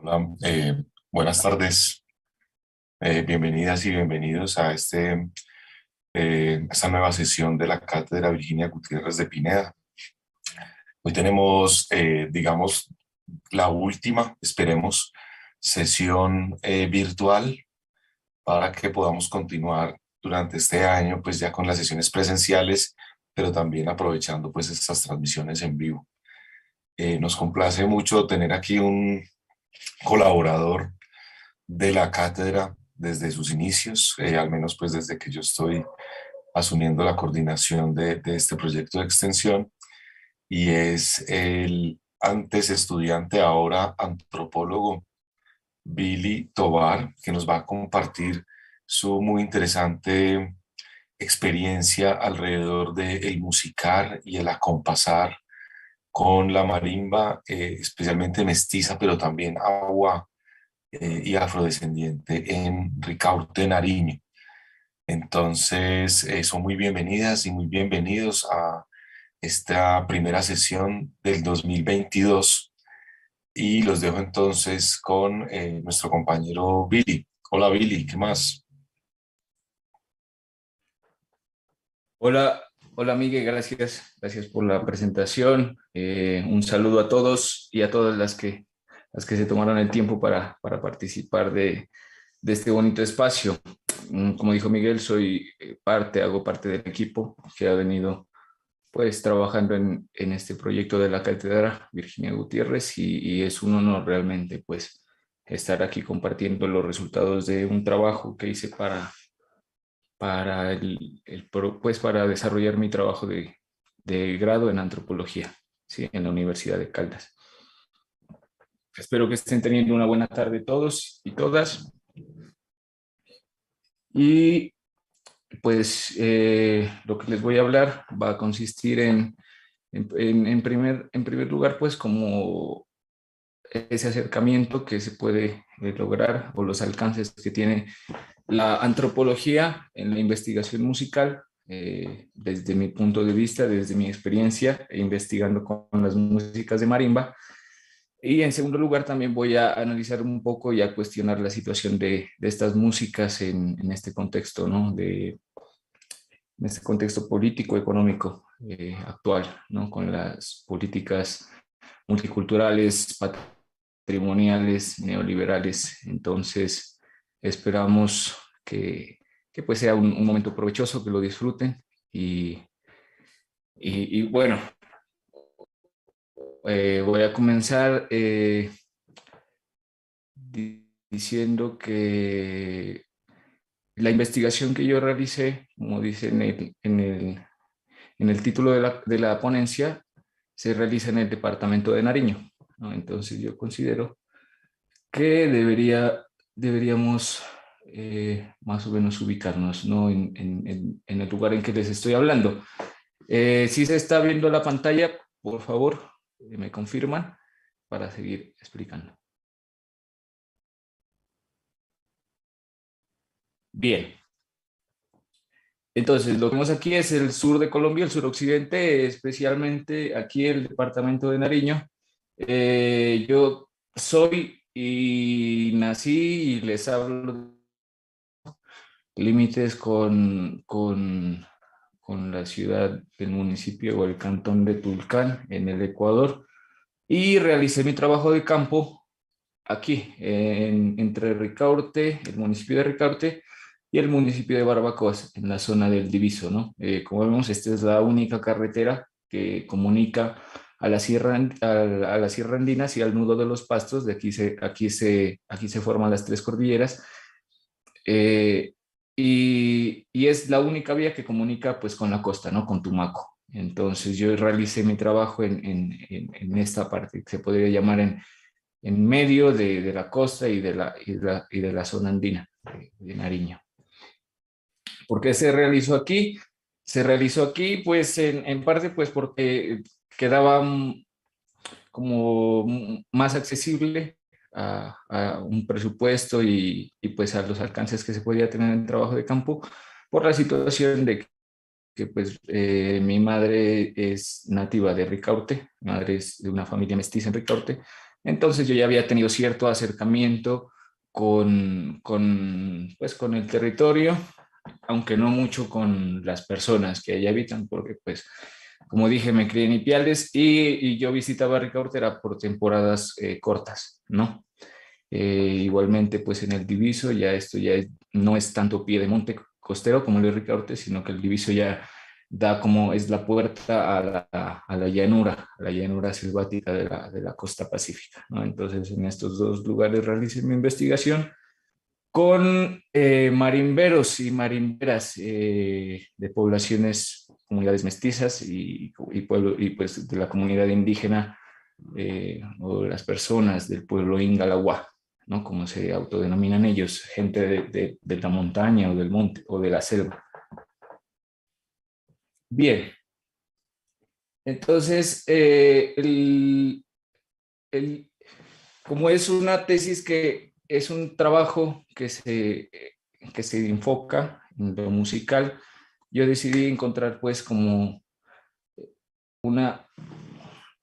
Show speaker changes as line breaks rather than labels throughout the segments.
Hola, buenas tardes, bienvenidas y bienvenidos a esta nueva sesión de la Cátedra Virginia Gutiérrez de Pineda. Hoy tenemos, digamos, la última, esperemos, sesión virtual para que podamos continuar durante este año, pues ya con las sesiones presenciales, pero también aprovechando pues estas transmisiones en vivo. Nos complace mucho tener aquí un colaborador de la cátedra desde sus inicios, al menos pues desde que yo estoy asumiendo la coordinación de este proyecto de extensión, y es el antes estudiante, ahora antropólogo, Billy Tovar, que nos va a compartir su muy interesante experiencia alrededor del musicar y el acompasar con la marimba, especialmente mestiza, pero también agua y afrodescendiente en Ricaurte, Nariño. Entonces, son muy bienvenidas y muy bienvenidos a esta primera sesión del 2022 y los dejo entonces con nuestro compañero Billy. Hola Billy, ¿qué más?
Hola, hola Miguel, gracias por la presentación. Un saludo a todos y a todas las que se tomaron el tiempo para participar de este bonito espacio. Como dijo Miguel, soy hago parte del equipo que ha venido pues trabajando en este proyecto de la Cátedra Virginia Gutiérrez y es un honor realmente pues estar aquí compartiendo los resultados de un trabajo que hice pues para desarrollar mi trabajo de grado en antropología, ¿sí? En la Universidad de Caldas. Espero que estén teniendo una buena tarde todos y todas. Y pues lo que les voy a hablar va a consistir en primer lugar, pues como ese acercamiento que se puede lograr o los alcances que tiene la antropología en la investigación musical, desde mi punto de vista, desde mi experiencia, investigando con las músicas de marimba. Y en segundo lugar, también voy a analizar un poco y a cuestionar la situación de estas músicas en este contexto, ¿no? En este contexto político, económico actual, ¿no? Con las políticas multiculturales, patrimoniales, neoliberales. Entonces, esperamos que pues sea un momento provechoso, que lo disfruten y bueno, voy a comenzar diciendo que la investigación que yo realicé, como dice en el título de la ponencia, se realiza en el departamento de Nariño, ¿no? Entonces yo considero que deberíamos más o menos ubicarnos, ¿no? En el lugar en que les estoy hablando. Si se está viendo la pantalla, por favor, me confirman para seguir explicando. Bien. Entonces, lo que vemos aquí es el sur de Colombia, el suroccidente, especialmente aquí el departamento de Nariño. Yo soy y nací y les hablo límites con la ciudad, el municipio o el cantón de Tulcán, en el Ecuador, y realicé mi trabajo de campo aquí, entre Ricaurte, el municipio de Ricaurte, y el municipio de Barbacoas, en la zona del Diviso, ¿no? Como vemos, esta es la única carretera que comunica a la a la Sierra Andina y al nudo de los Pastos. De aquí se forman las tres cordilleras. eh, y es la única vía que comunica pues con la costa, ¿no? Con Tumaco. Entonces yo realicé mi trabajo en esta parte, que se podría llamar en medio de la costa y de la zona andina de Nariño. ¿Por qué se realizó aquí? Se realizó aquí pues en parte pues porque quedaba como más accesible a un presupuesto y pues a los alcances que se podía tener en el trabajo de campo por la situación de que pues mi madre es nativa de Ricaurte, mi madre es de una familia mestiza en Ricaurte, Entonces yo ya había tenido cierto acercamiento pues, con el territorio, aunque no mucho con las personas que allá habitan, porque pues, como dije, me crié en Ipiales y yo visitaba Ricaurte era por temporadas cortas, ¿no? Igualmente, pues en el Diviso, ya esto no es tanto pie de monte costero como el de Ricaurte, sino que el Diviso ya da como es la puerta a la llanura selvática de la costa pacífica, ¿no? Entonces, en estos dos lugares realicé mi investigación con marimberos y marimberas de poblaciones, comunidades mestizas y pues de la comunidad indígena o las personas del pueblo Ingalagua, ¿no? Como se autodenominan ellos, gente de la montaña o del monte o de la selva. Bien, entonces, el, como es una tesis que es un trabajo que se enfoca en lo musical, yo decidí encontrar pues como una,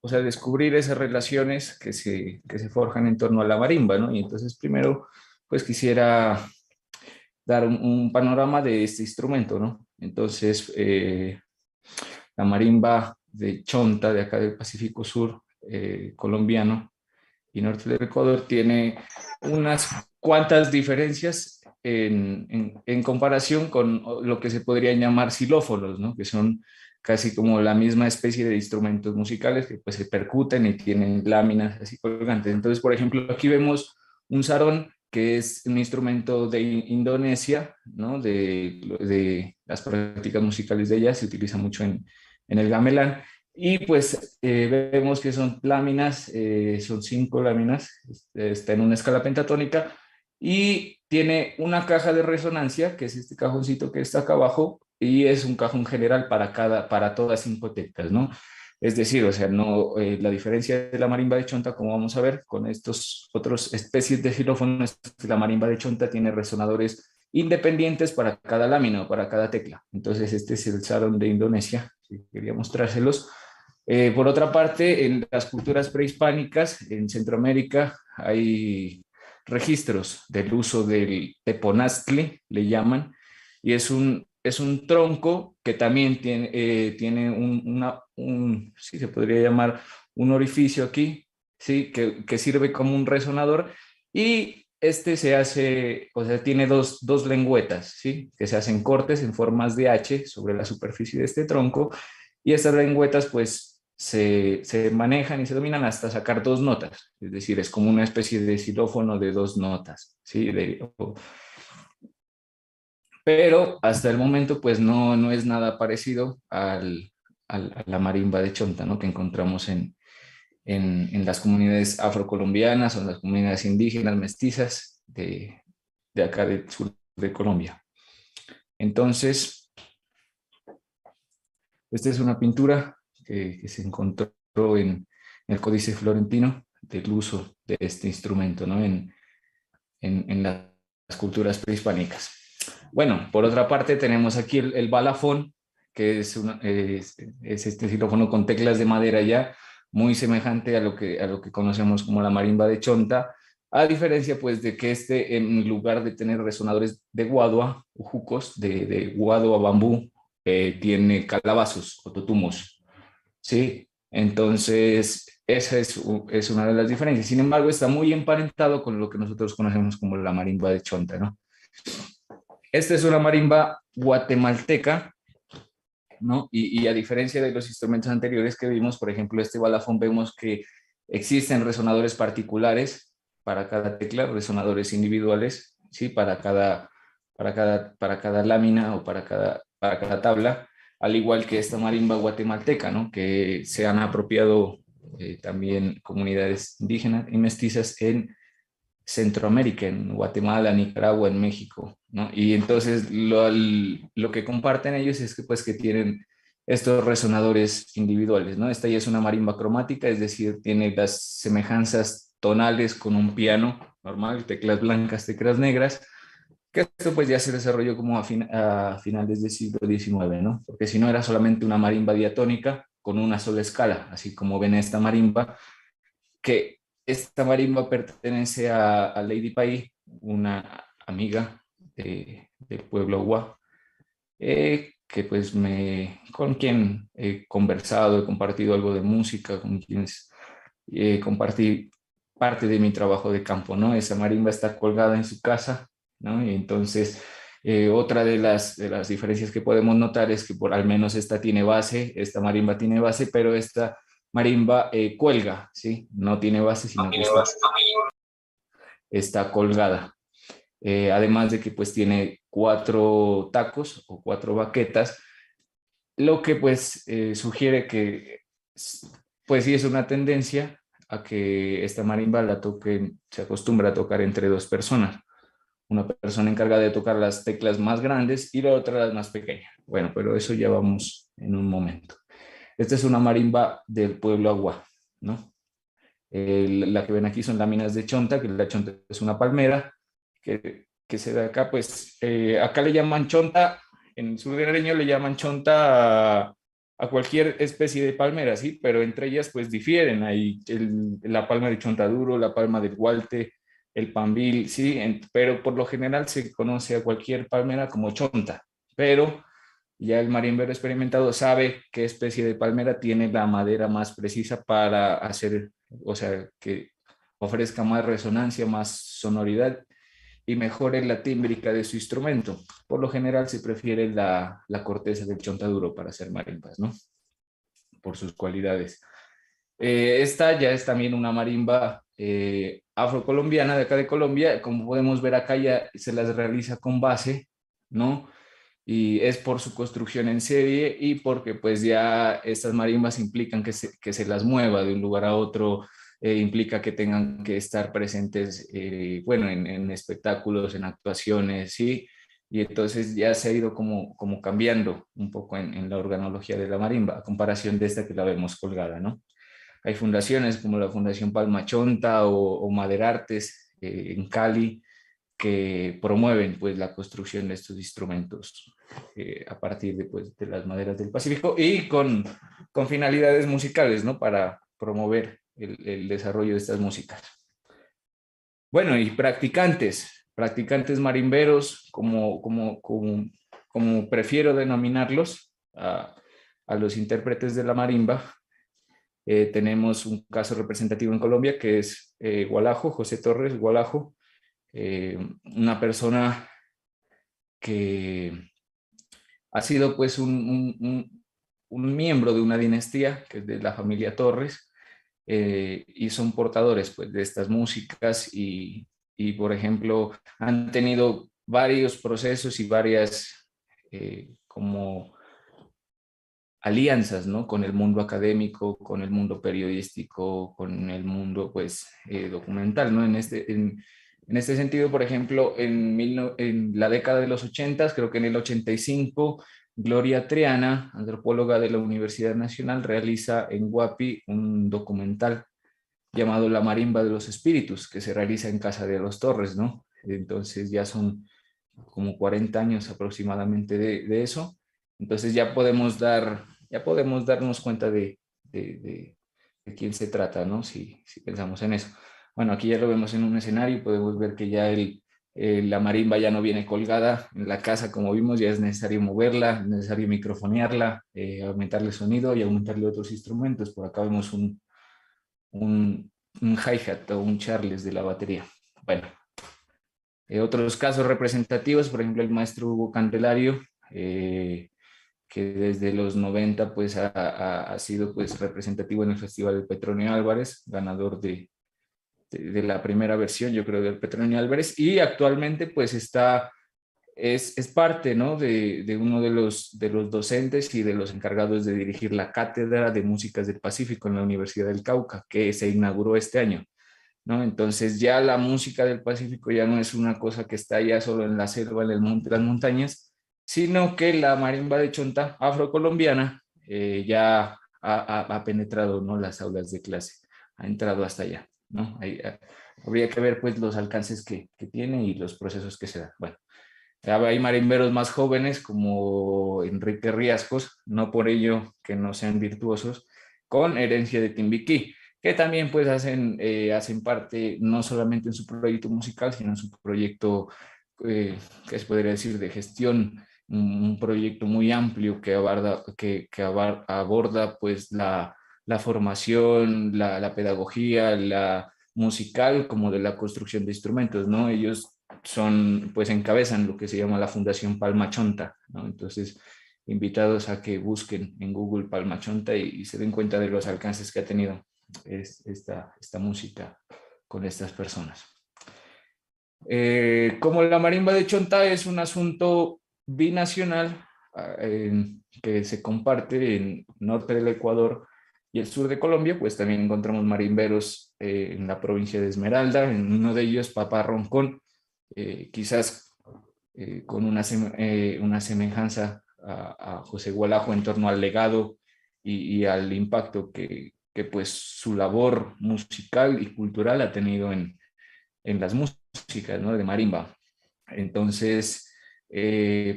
o sea, descubrir esas relaciones que se forjan en torno a la marimba, ¿no? Y entonces primero pues quisiera dar un panorama de este instrumento, ¿no? Entonces, la marimba de Chonta, de acá del Pacífico Sur colombiano, y norte del Ecuador tiene unas cuantas diferencias en comparación con lo que se podría llamar xilófonos, ¿no? Que son casi como la misma especie de instrumentos musicales que pues se percuten y tienen láminas así colgantes. Entonces, por ejemplo, aquí vemos un sarón que es un instrumento de Indonesia, ¿no? De las prácticas musicales de ella, se utiliza mucho en el gamelán. Y pues vemos que son láminas, son 5 láminas, está en una escala pentatónica y tiene una caja de resonancia, que es este cajoncito que está acá abajo, y es un cajón general para todas 5 teclas, ¿no? Es decir, o sea, no, la diferencia de la marimba de Chonta, como vamos a ver, con estos otros especies de xilófonos, la marimba de Chonta tiene resonadores independientes para cada lámina o para cada tecla. Entonces, este es el sarón de Indonesia, si quería mostrárselos. Por otra parte, en las culturas prehispánicas, en Centroamérica, hay registros del uso del teponaztle, le llaman, y es un tronco que también tiene sí se podría llamar un orificio aquí, sí, que sirve como un resonador, y este se hace, o sea, tiene dos lengüetas, sí, que se hacen cortes en formas de H sobre la superficie de este tronco, y estas lengüetas, pues, se manejan y se dominan hasta sacar 2 notas, es decir, es como una especie de xilófono de 2 notas, ¿sí? Pero hasta el momento, pues no es nada parecido a la marimba de Chonta, ¿no? Que encontramos en las comunidades afrocolombianas o en las comunidades indígenas mestizas de acá del sur de Colombia. Entonces, esta es una pintura que se encontró en el Códice Florentino del uso de este instrumento, ¿no? En las culturas prehispánicas. Bueno, por otra parte tenemos aquí el balafón, que es este xilófono con teclas de madera ya, muy semejante a lo que conocemos como la marimba de Chonta, a diferencia pues de que este, en lugar de tener resonadores de guadua, o jucos, de guadua bambú, tiene calabazos o totumos, ¿sí? Entonces, esa es una de las diferencias. Sin embargo, está muy emparentado con lo que nosotros conocemos como la marimba de Chonta, ¿no? Esta es una marimba guatemalteca, ¿no? Y a diferencia de los instrumentos anteriores que vimos, por ejemplo, este balafón, vemos que existen resonadores particulares para cada tecla, resonadores individuales, ¿sí? Para cada lámina o para cada tabla, al igual que esta marimba guatemalteca, ¿no? Que se han apropiado también comunidades indígenas y mestizas en Centroamérica, en Guatemala, Nicaragua, en México, ¿no? Y entonces lo que comparten ellos es que pues que tienen estos resonadores individuales, ¿no? Esta ya es una marimba cromática, es decir, tiene las semejanzas tonales con un piano normal, teclas blancas, teclas negras, que esto pues ya se desarrolló como a finales del siglo XIX, ¿no? Porque si no era solamente una marimba diatónica con una sola escala, así como ven esta marimba, que esta marimba pertenece a Lady Pai, una amiga del pueblo Agua, que pues con quien he conversado, he compartido algo de música, con quienes compartí parte de mi trabajo de campo, ¿no? Esa marimba está colgada en su casa, ¿no? Y entonces, otra de las diferencias que podemos notar es que por al menos esta tiene base, esta marimba tiene base, pero esta marimba cuelga, ¿sí? No tiene base, sino que está colgada. Además de que pues tiene 4 tacos o 4 baquetas, lo que pues sugiere que pues sí es una tendencia a que esta marimba la toquen, se acostumbra a tocar entre 2 personas. Una persona encargada de tocar las teclas más grandes y la otra las más pequeñas. Bueno, pero eso ya vamos en un momento. Esta es una marimba del pueblo Agua, ¿no? La que ven aquí son láminas de chonta, que la chonta es una palmera que se da acá, pues acá le llaman chonta, en el sur de Nariño le llaman chonta a cualquier especie de palmera, ¿sí? Pero entre ellas pues difieren, hay la palma de chontaduro, la palma del gualte, el pambil, ¿sí? Pero por lo general se conoce a cualquier palmera como chonta, pero ya el marimbero experimentado sabe qué especie de palmera tiene la madera más precisa para hacer, o sea, que ofrezca más resonancia, más sonoridad y mejore la tímbrica de su instrumento. Por lo general se prefiere la corteza del chontaduro para hacer marimbas, ¿no? Por sus cualidades. Esta ya es también una marimba afrocolombiana de acá de Colombia. Como podemos ver acá ya se las realiza con base, ¿no? Y es por su construcción en serie y porque pues ya estas marimbas implican que se las mueva de un lugar a otro, implica que tengan que estar presentes, bueno, en espectáculos, en actuaciones, ¿sí? Y entonces ya se ha ido como cambiando un poco en la organología de la marimba, a comparación de esta que la vemos colgada, ¿no? Hay fundaciones como la Fundación Palma Chonta o Maderartes en Cali, que promueven pues la construcción de estos instrumentos a partir de las maderas del Pacífico y con finalidades musicales, ¿no? Para promover el desarrollo de estas músicas. Bueno, y practicantes marimberos, como prefiero denominarlos, a los intérpretes de la marimba. Tenemos un caso representativo en Colombia que es Gualajo, José Torres Gualajo, una persona que ha sido pues un miembro de una dinastía que es de la familia Torres, y son portadores pues de estas músicas y por ejemplo han tenido varios procesos y varias como alianzas, ¿no? Con el mundo académico, con el mundo periodístico, con el mundo, pues, documental, ¿no? En este sentido, por ejemplo, en la década de los 80, creo que en el 85, Gloria Triana, antropóloga de la Universidad Nacional, realiza en Guapi un documental llamado La Marimba de los Espíritus, que se realiza en Casa de los Torres, ¿no? Entonces ya son como 40 años aproximadamente de eso. Entonces ya podemos darnos cuenta de quién se trata, ¿no? Si pensamos en eso. Bueno, aquí ya lo vemos en un escenario, podemos ver que ya la marimba ya no viene colgada en la casa, como vimos, ya es necesario moverla, es necesario microfonearla, aumentarle sonido y aumentarle otros instrumentos. Por acá vemos un hi-hat o un charles de la batería. Bueno, otros casos representativos, por ejemplo, el maestro Hugo Candelario, que desde los 90 pues, ha sido pues, representativo en el Festival del Petronio Álvarez, ganador de la primera versión, yo creo, del Petronio Álvarez, y actualmente pues es parte, ¿no? de uno de los docentes y de los encargados de dirigir la Cátedra de Músicas del Pacífico en la Universidad del Cauca, que se inauguró este año, ¿no? Entonces ya la música del Pacífico ya no es una cosa que está ya solo en la selva, en el monte, las montañas, sino que la marimba de chonta afrocolombiana ya ha penetrado, ¿no? Las aulas de clase, ha entrado hasta allá, ¿no? Habría que ver pues los alcances que tiene y los procesos que se dan. Bueno, hay marimberos más jóvenes como Enrique Riascos, no por ello que no sean virtuosos, con herencia de Timbiquí. que también pues hacen parte no solamente en su proyecto musical, sino en su proyecto, que se podría decir, de gestión, un proyecto muy amplio que aborda pues la formación, la pedagogía, la musical, como de la construcción de instrumentos, ¿no? Ellos pues encabezan lo que se llama la Fundación Palma Chonta, ¿no? Entonces, invitados a que busquen en Google Palma Chonta y se den cuenta de los alcances que ha tenido esta música con estas personas. Como la marimba de Chonta es un asunto binacional, que se comparte en norte del Ecuador y el sur de Colombia, pues también encontramos marimberos en la provincia de Esmeralda, en uno de ellos Papá Roncón, quizás con una semejanza a José Gualajo en torno al legado y al impacto que pues su labor musical y cultural ha tenido en las músicas, ¿no? De marimba. Entonces,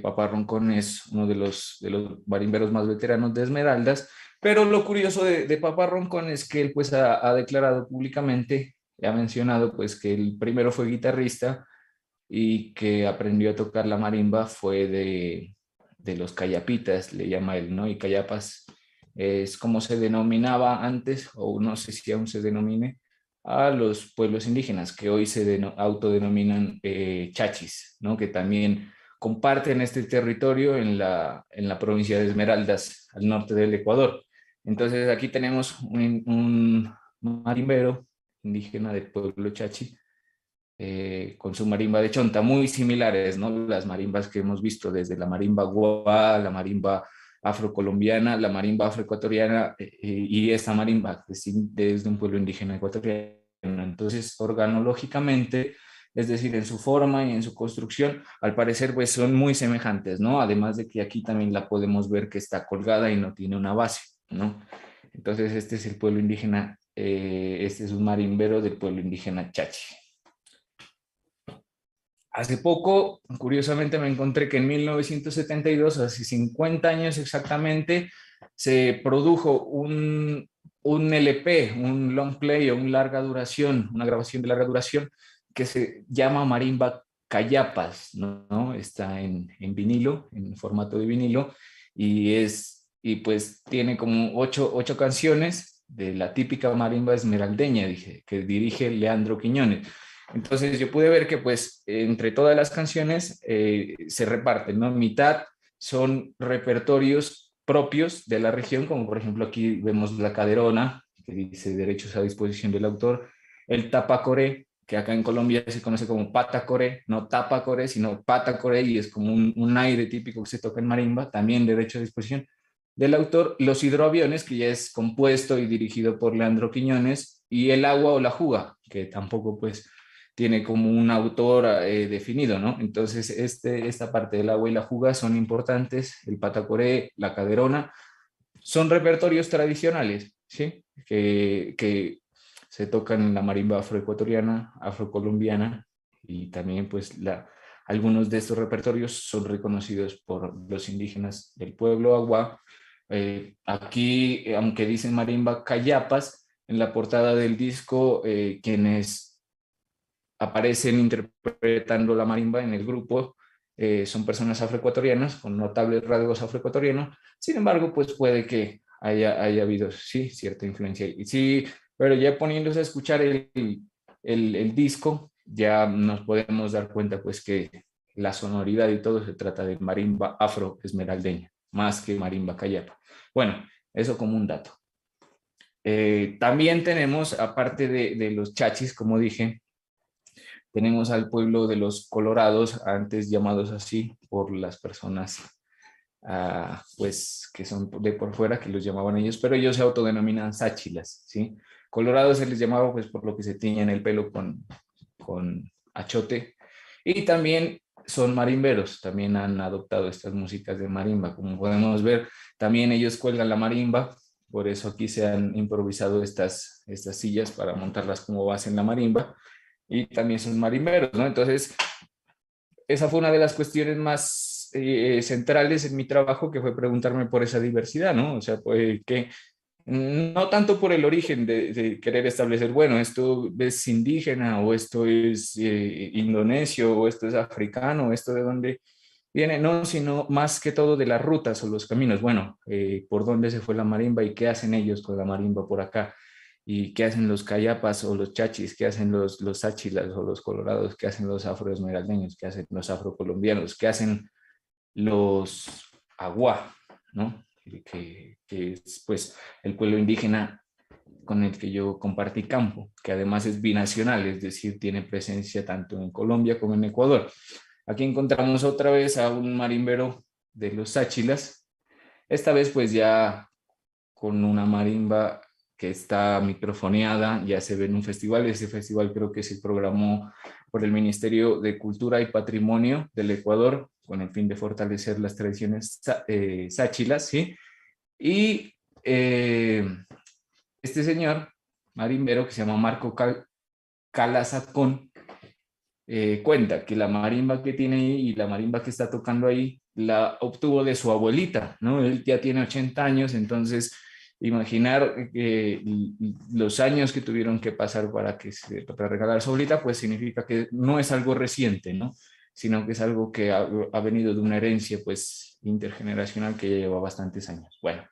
Papá Roncón es uno de los marimberos más veteranos de Esmeraldas, pero lo curioso de Papá Roncón es que él pues ha declarado públicamente, ha mencionado pues que el primero fue guitarrista y que aprendió a tocar la marimba fue de los cayapitas, le llama él, ¿no? Y cayapas es como se denominaba antes, o no sé si aún se denomine, a los pueblos indígenas, que hoy se autodenominan chachis, ¿no? Que también comparten este territorio en la provincia de Esmeraldas, al norte del Ecuador. Entonces aquí tenemos un marimbero indígena del pueblo chachi, con su marimba de chonta, muy similares, ¿no? Las marimbas que hemos visto, desde la marimba guá, la marimba afrocolombiana, la marimba afroecuatoriana, y esta marimba que sí, desde un pueblo indígena ecuatoriano. Entonces, organológicamente, es decir, en su forma y en su construcción, al parecer pues son muy semejantes, ¿no? Además de que aquí también la podemos ver que está colgada y no tiene una base, ¿no? Entonces, este es el pueblo indígena, este es un marimbero del pueblo indígena Chachi. Hace poco, curiosamente, me encontré que en 1972, hace 50 años exactamente, se produjo un LP, un long play o un larga duración, una grabación de larga duración que se llama Marimba Cayapas, ¿no? Está en vinilo, en formato de vinilo, y pues tiene como ocho canciones de la típica marimba esmeraldeña, dije, que dirige Leandro Quiñones. Entonces yo pude ver que pues entre todas las canciones se reparten, ¿no? Mitad son repertorios propios de la región, como por ejemplo aquí vemos la caderona, que dice derechos a disposición del autor, el tapacoré, que acá en Colombia se conoce como patacoré, no tapacoré, sino patacoré, y es como un aire típico que se toca en marimba, también derecho a disposición del autor, los hidroaviones, que ya es compuesto y dirigido por Leandro Quiñones, y el agua o la juga, que tampoco pues tiene como un autor definido, ¿no? Entonces, esta parte del agua y la juga son importantes, el patacoré, la caderona, son repertorios tradicionales, ¿sí? Que se tocan en la marimba afroecuatoriana, afrocolombiana, y también pues algunos de estos repertorios son reconocidos por los indígenas del pueblo Agua. Aquí, aunque dicen marimba cayapas, en la portada del disco, quienes aparecen interpretando la marimba en el grupo, son personas afroecuatorianas con notables rasgos afroecuatorianos. Sin embargo, pues puede que haya habido, sí, cierta influencia. Y sí, pero ya poniéndose a escuchar el disco, ya nos podemos dar cuenta pues que la sonoridad y todo se trata de marimba afro-esmeraldeña, más que marimba cayapa. Bueno, eso como un dato. También tenemos, aparte de los chachis, como dije, tenemos al pueblo de los Colorados, antes llamados así por las personas pues que son de por fuera, que los llamaban ellos, pero ellos se autodenominan sáchilas, ¿sí? Colorados se les llamaba pues por lo que se tiñen el pelo con achote, y también son marimberos, también han adoptado estas músicas de marimba, como podemos ver, también ellos cuelgan la marimba, por eso aquí se han improvisado estas sillas para montarlas como base en la marimba, y también son marimberos, ¿no? Entonces, esa fue una de las cuestiones más centrales en mi trabajo, que fue preguntarme por esa diversidad, ¿no? O sea, pues, No tanto por el origen de querer establecer, bueno, esto es indígena o esto es indonesio o esto es africano o esto de dónde viene, no, sino más que todo de las rutas o los caminos. Bueno, por dónde se fue la marimba y qué hacen ellos con la marimba por acá y qué hacen los cayapas o los chachis, qué hacen los sáchilas o los colorados, qué hacen los afroesmeraldeños, qué hacen los afrocolombianos, qué hacen los aguá, ¿no? Que es pues el pueblo indígena con el que yo compartí campo, que además es binacional, es decir, tiene presencia tanto en Colombia como en Ecuador. Aquí encontramos otra vez a un marimbero de los Sáchilas, esta vez pues ya con una marimba que está microfoneada, ya se ve en un festival, ese festival creo que se programó por el Ministerio de Cultura y Patrimonio del Ecuador, con el fin de fortalecer las tradiciones sáchilas, ¿sí? Y este señor marimbero que se llama Marco Calazacón, cuenta que la marimba que tiene ahí y la marimba que está tocando ahí la obtuvo de su abuelita, ¿no? Él ya tiene 80 años, entonces imaginar los años que tuvieron que pasar para regalar a su abuelita, pues significa que no es algo reciente, ¿no? Sino que es algo que ha venido de una herencia, pues, intergeneracional que ya lleva bastantes años. Bueno,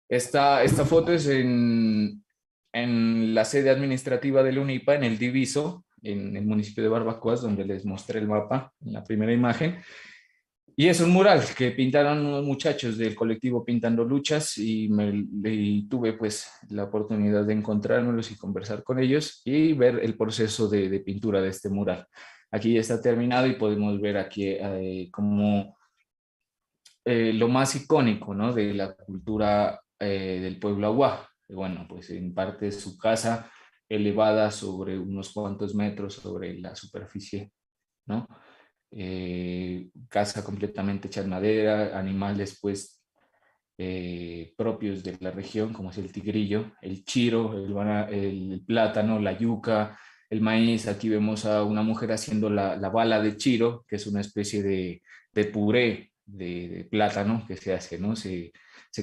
esta foto es en la sede administrativa del UNIPA, en el Diviso, en el municipio de Barbacoas, donde les mostré el mapa en la primera imagen. Y es un mural que pintaron unos muchachos del colectivo Pintando Luchas y tuve pues la oportunidad de encontrármelos y conversar con ellos y ver el proceso de pintura de este mural. Aquí ya está terminado y podemos ver aquí como lo más icónico, ¿no? De la cultura del pueblo Aguá. Bueno, pues en parte su casa elevada sobre unos cuantos metros sobre la superficie, ¿no? Casa completamente hecha en madera, animales pues propios de la región, como es el tigrillo, el chiro, el plátano, la yuca, el maíz. Aquí vemos a una mujer haciendo la bala de chiro, que es una especie de puré de plátano que se hace, ¿no? Se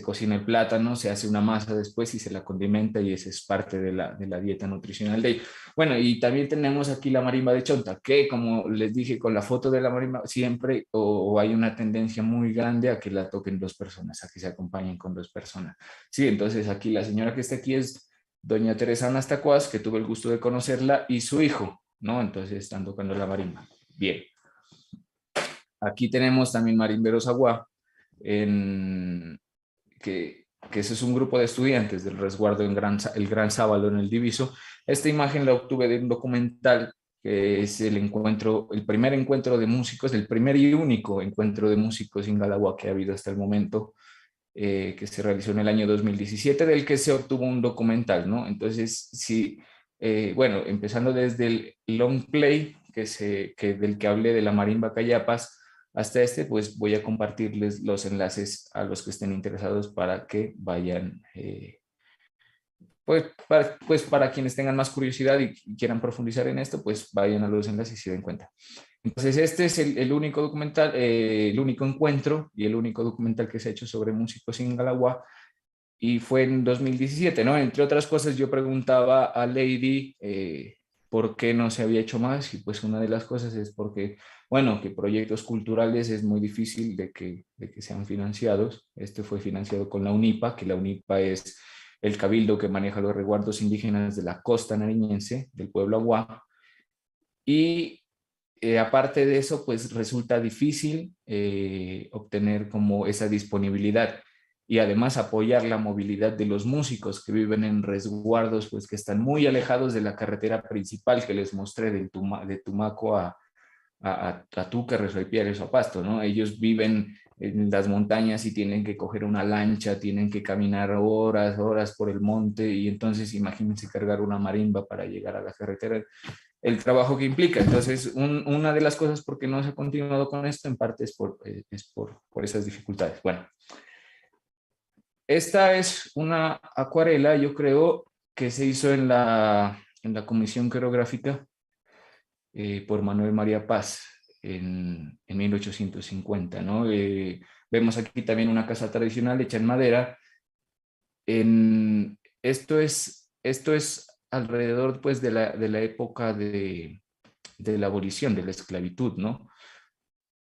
cocina el plátano, se hace una masa después y se la condimenta y esa es parte de la dieta nutricional de ellos. Bueno, y también tenemos aquí la marimba de Chonta, que como les dije con la foto de la marimba, siempre o hay una tendencia muy grande a que la toquen dos personas, a que se acompañen con dos personas. Sí, entonces aquí la señora que está aquí es doña Teresa Anastacuaz, que tuve el gusto de conocerla, y su hijo, ¿no? Entonces están tocando la marimba. Bien. Aquí tenemos también marimberos aguá, que ese es un grupo de estudiantes del resguardo el Gran Sábalo en el Diviso. Esta imagen la obtuve de un documental que es el primer encuentro de músicos, el primer y único encuentro de músicos en Galagua que ha habido hasta el momento, que se realizó en el año 2017, del que se obtuvo un documental, ¿no? Entonces, sí, bueno, empezando desde el long play, del que hablé de la marimba Cayapas, hasta este, pues voy a compartirles los enlaces a los que estén interesados para que vayan, pues para quienes tengan más curiosidad y quieran profundizar en esto, pues vayan a los enlaces y se den cuenta. Entonces, este es el único documental, el único encuentro y el único documental que se ha hecho sobre músicos en Galagua y fue en 2017, ¿no? Entre otras cosas, yo preguntaba a Lady por qué no se había hecho más y pues una de las cosas es porque, bueno, que proyectos culturales es muy difícil de que sean financiados. Este fue financiado con la UNIPA, que la UNIPA es el cabildo que maneja los resguardos indígenas de la costa nariñense, del pueblo Aguá. Y aparte de eso, pues resulta difícil obtener como esa disponibilidad y además apoyar la movilidad de los músicos que viven en resguardos, pues que están muy alejados de la carretera principal que les mostré de Tumaco a Túquerres, Soypiales o a Pasto, ¿no? Ellos viven en las montañas y tienen que coger una lancha, tienen que caminar horas por el monte y entonces imagínense cargar una marimba para llegar a la carretera, el trabajo que implica. Entonces, una de las cosas por qué no se ha continuado con esto, en parte es por esas dificultades. Bueno, esta es una acuarela, yo creo, que se hizo en la Comisión Coreográfica por Manuel María Paz en 1850, ¿no? Vemos aquí también una casa tradicional hecha en madera Esto es alrededor pues de la época de la abolición de la esclavitud, ¿no?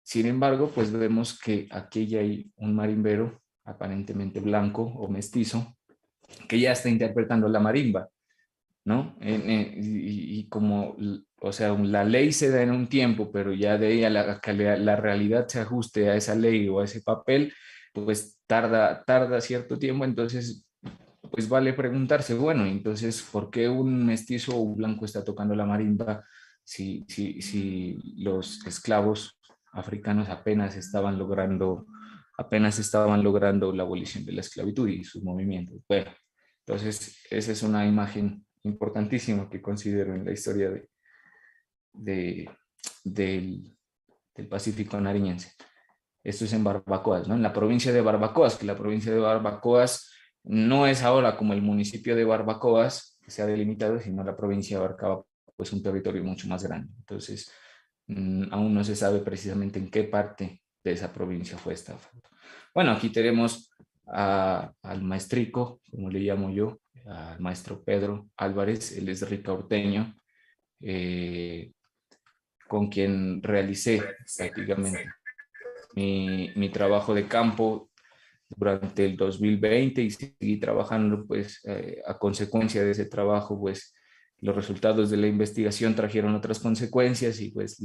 Sin embargo, pues vemos que aquí ya hay un marimbero aparentemente blanco o mestizo que ya está interpretando la marimba, ¿no? Y como, o sea, la ley se da en un tiempo, pero ya de ahí a que la realidad se ajuste a esa ley o a ese papel, pues tarda cierto tiempo, entonces pues vale preguntarse, bueno, entonces, ¿por qué un mestizo o un blanco está tocando la marimba si los esclavos africanos apenas estaban logrando la abolición de la esclavitud y sus movimientos? Bueno, entonces esa es una imagen importantísima que considero en la historia de- del, del Pacífico nariñense. Esto es en Barbacoas, ¿no? En la provincia de Barbacoas, que la provincia de Barbacoas no es ahora como el municipio de Barbacoas, que se ha delimitado, sino la provincia abarcaba pues un territorio mucho más grande. Entonces, aún no se sabe precisamente en qué parte de esa provincia fue esta foto. Bueno, aquí tenemos al maestrico, como le llamo yo, al maestro Pedro Álvarez, él es ricaurteño, eh, con quien realicé prácticamente mi trabajo de campo durante el 2020 y seguí trabajando, pues a consecuencia de ese trabajo, pues los resultados de la investigación trajeron otras consecuencias y pues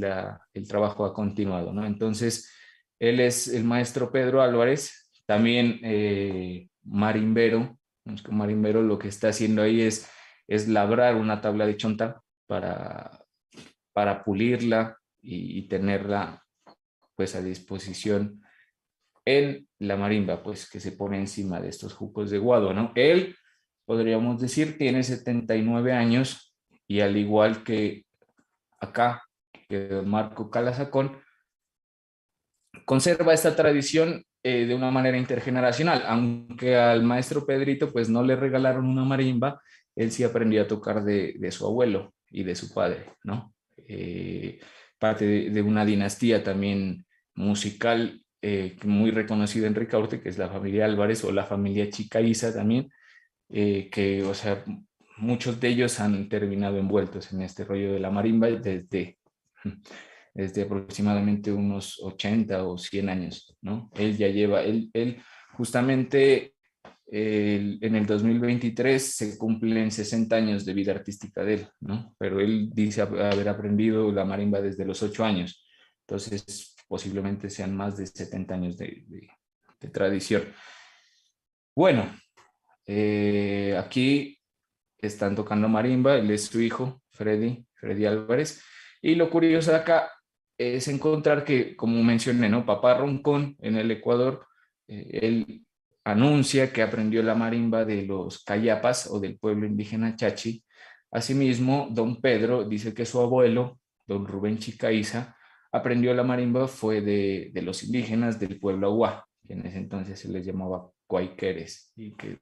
el trabajo ha continuado, ¿no? Entonces, él es el maestro Pedro Álvarez, también marimbero. Marimbero lo que está haciendo ahí es labrar una tabla de chonta para pulirla y tenerla pues a disposición en la marimba, pues que se pone encima de estos jucos de guado, ¿no? Él, podríamos decir, tiene 79 años y al igual que acá, que don Marco Calazacón, conserva esta tradición de una manera intergeneracional, aunque al maestro Pedrito pues no le regalaron una marimba, él sí aprendió a tocar de su abuelo y de su padre, ¿no? Parte de una dinastía también musical muy reconocida en Ricaurte, que es la familia Álvarez o la familia Chicaiza también, que, o sea, muchos de ellos han terminado envueltos en este rollo de la marimba desde aproximadamente unos 80 o 100 años, ¿no? Él ya lleva, él justamente en el 2023 se cumplen 60 años de vida artística de él, ¿no? Pero él dice haber aprendido la marimba desde los 8 años, entonces posiblemente sean más de 70 años de tradición. Bueno, aquí están tocando marimba, él es su hijo, Freddy Álvarez, y lo curioso de acá es encontrar que, como mencioné, ¿no? Papá Roncón en el Ecuador, él anuncia que aprendió la marimba de los Cayapas o del pueblo indígena Chachi. Asimismo, don Pedro dice que su abuelo, don Rubén Chicaiza, aprendió la marimba fue de los indígenas del pueblo Aguá, que en ese entonces se les llamaba Cuaiqueres, y que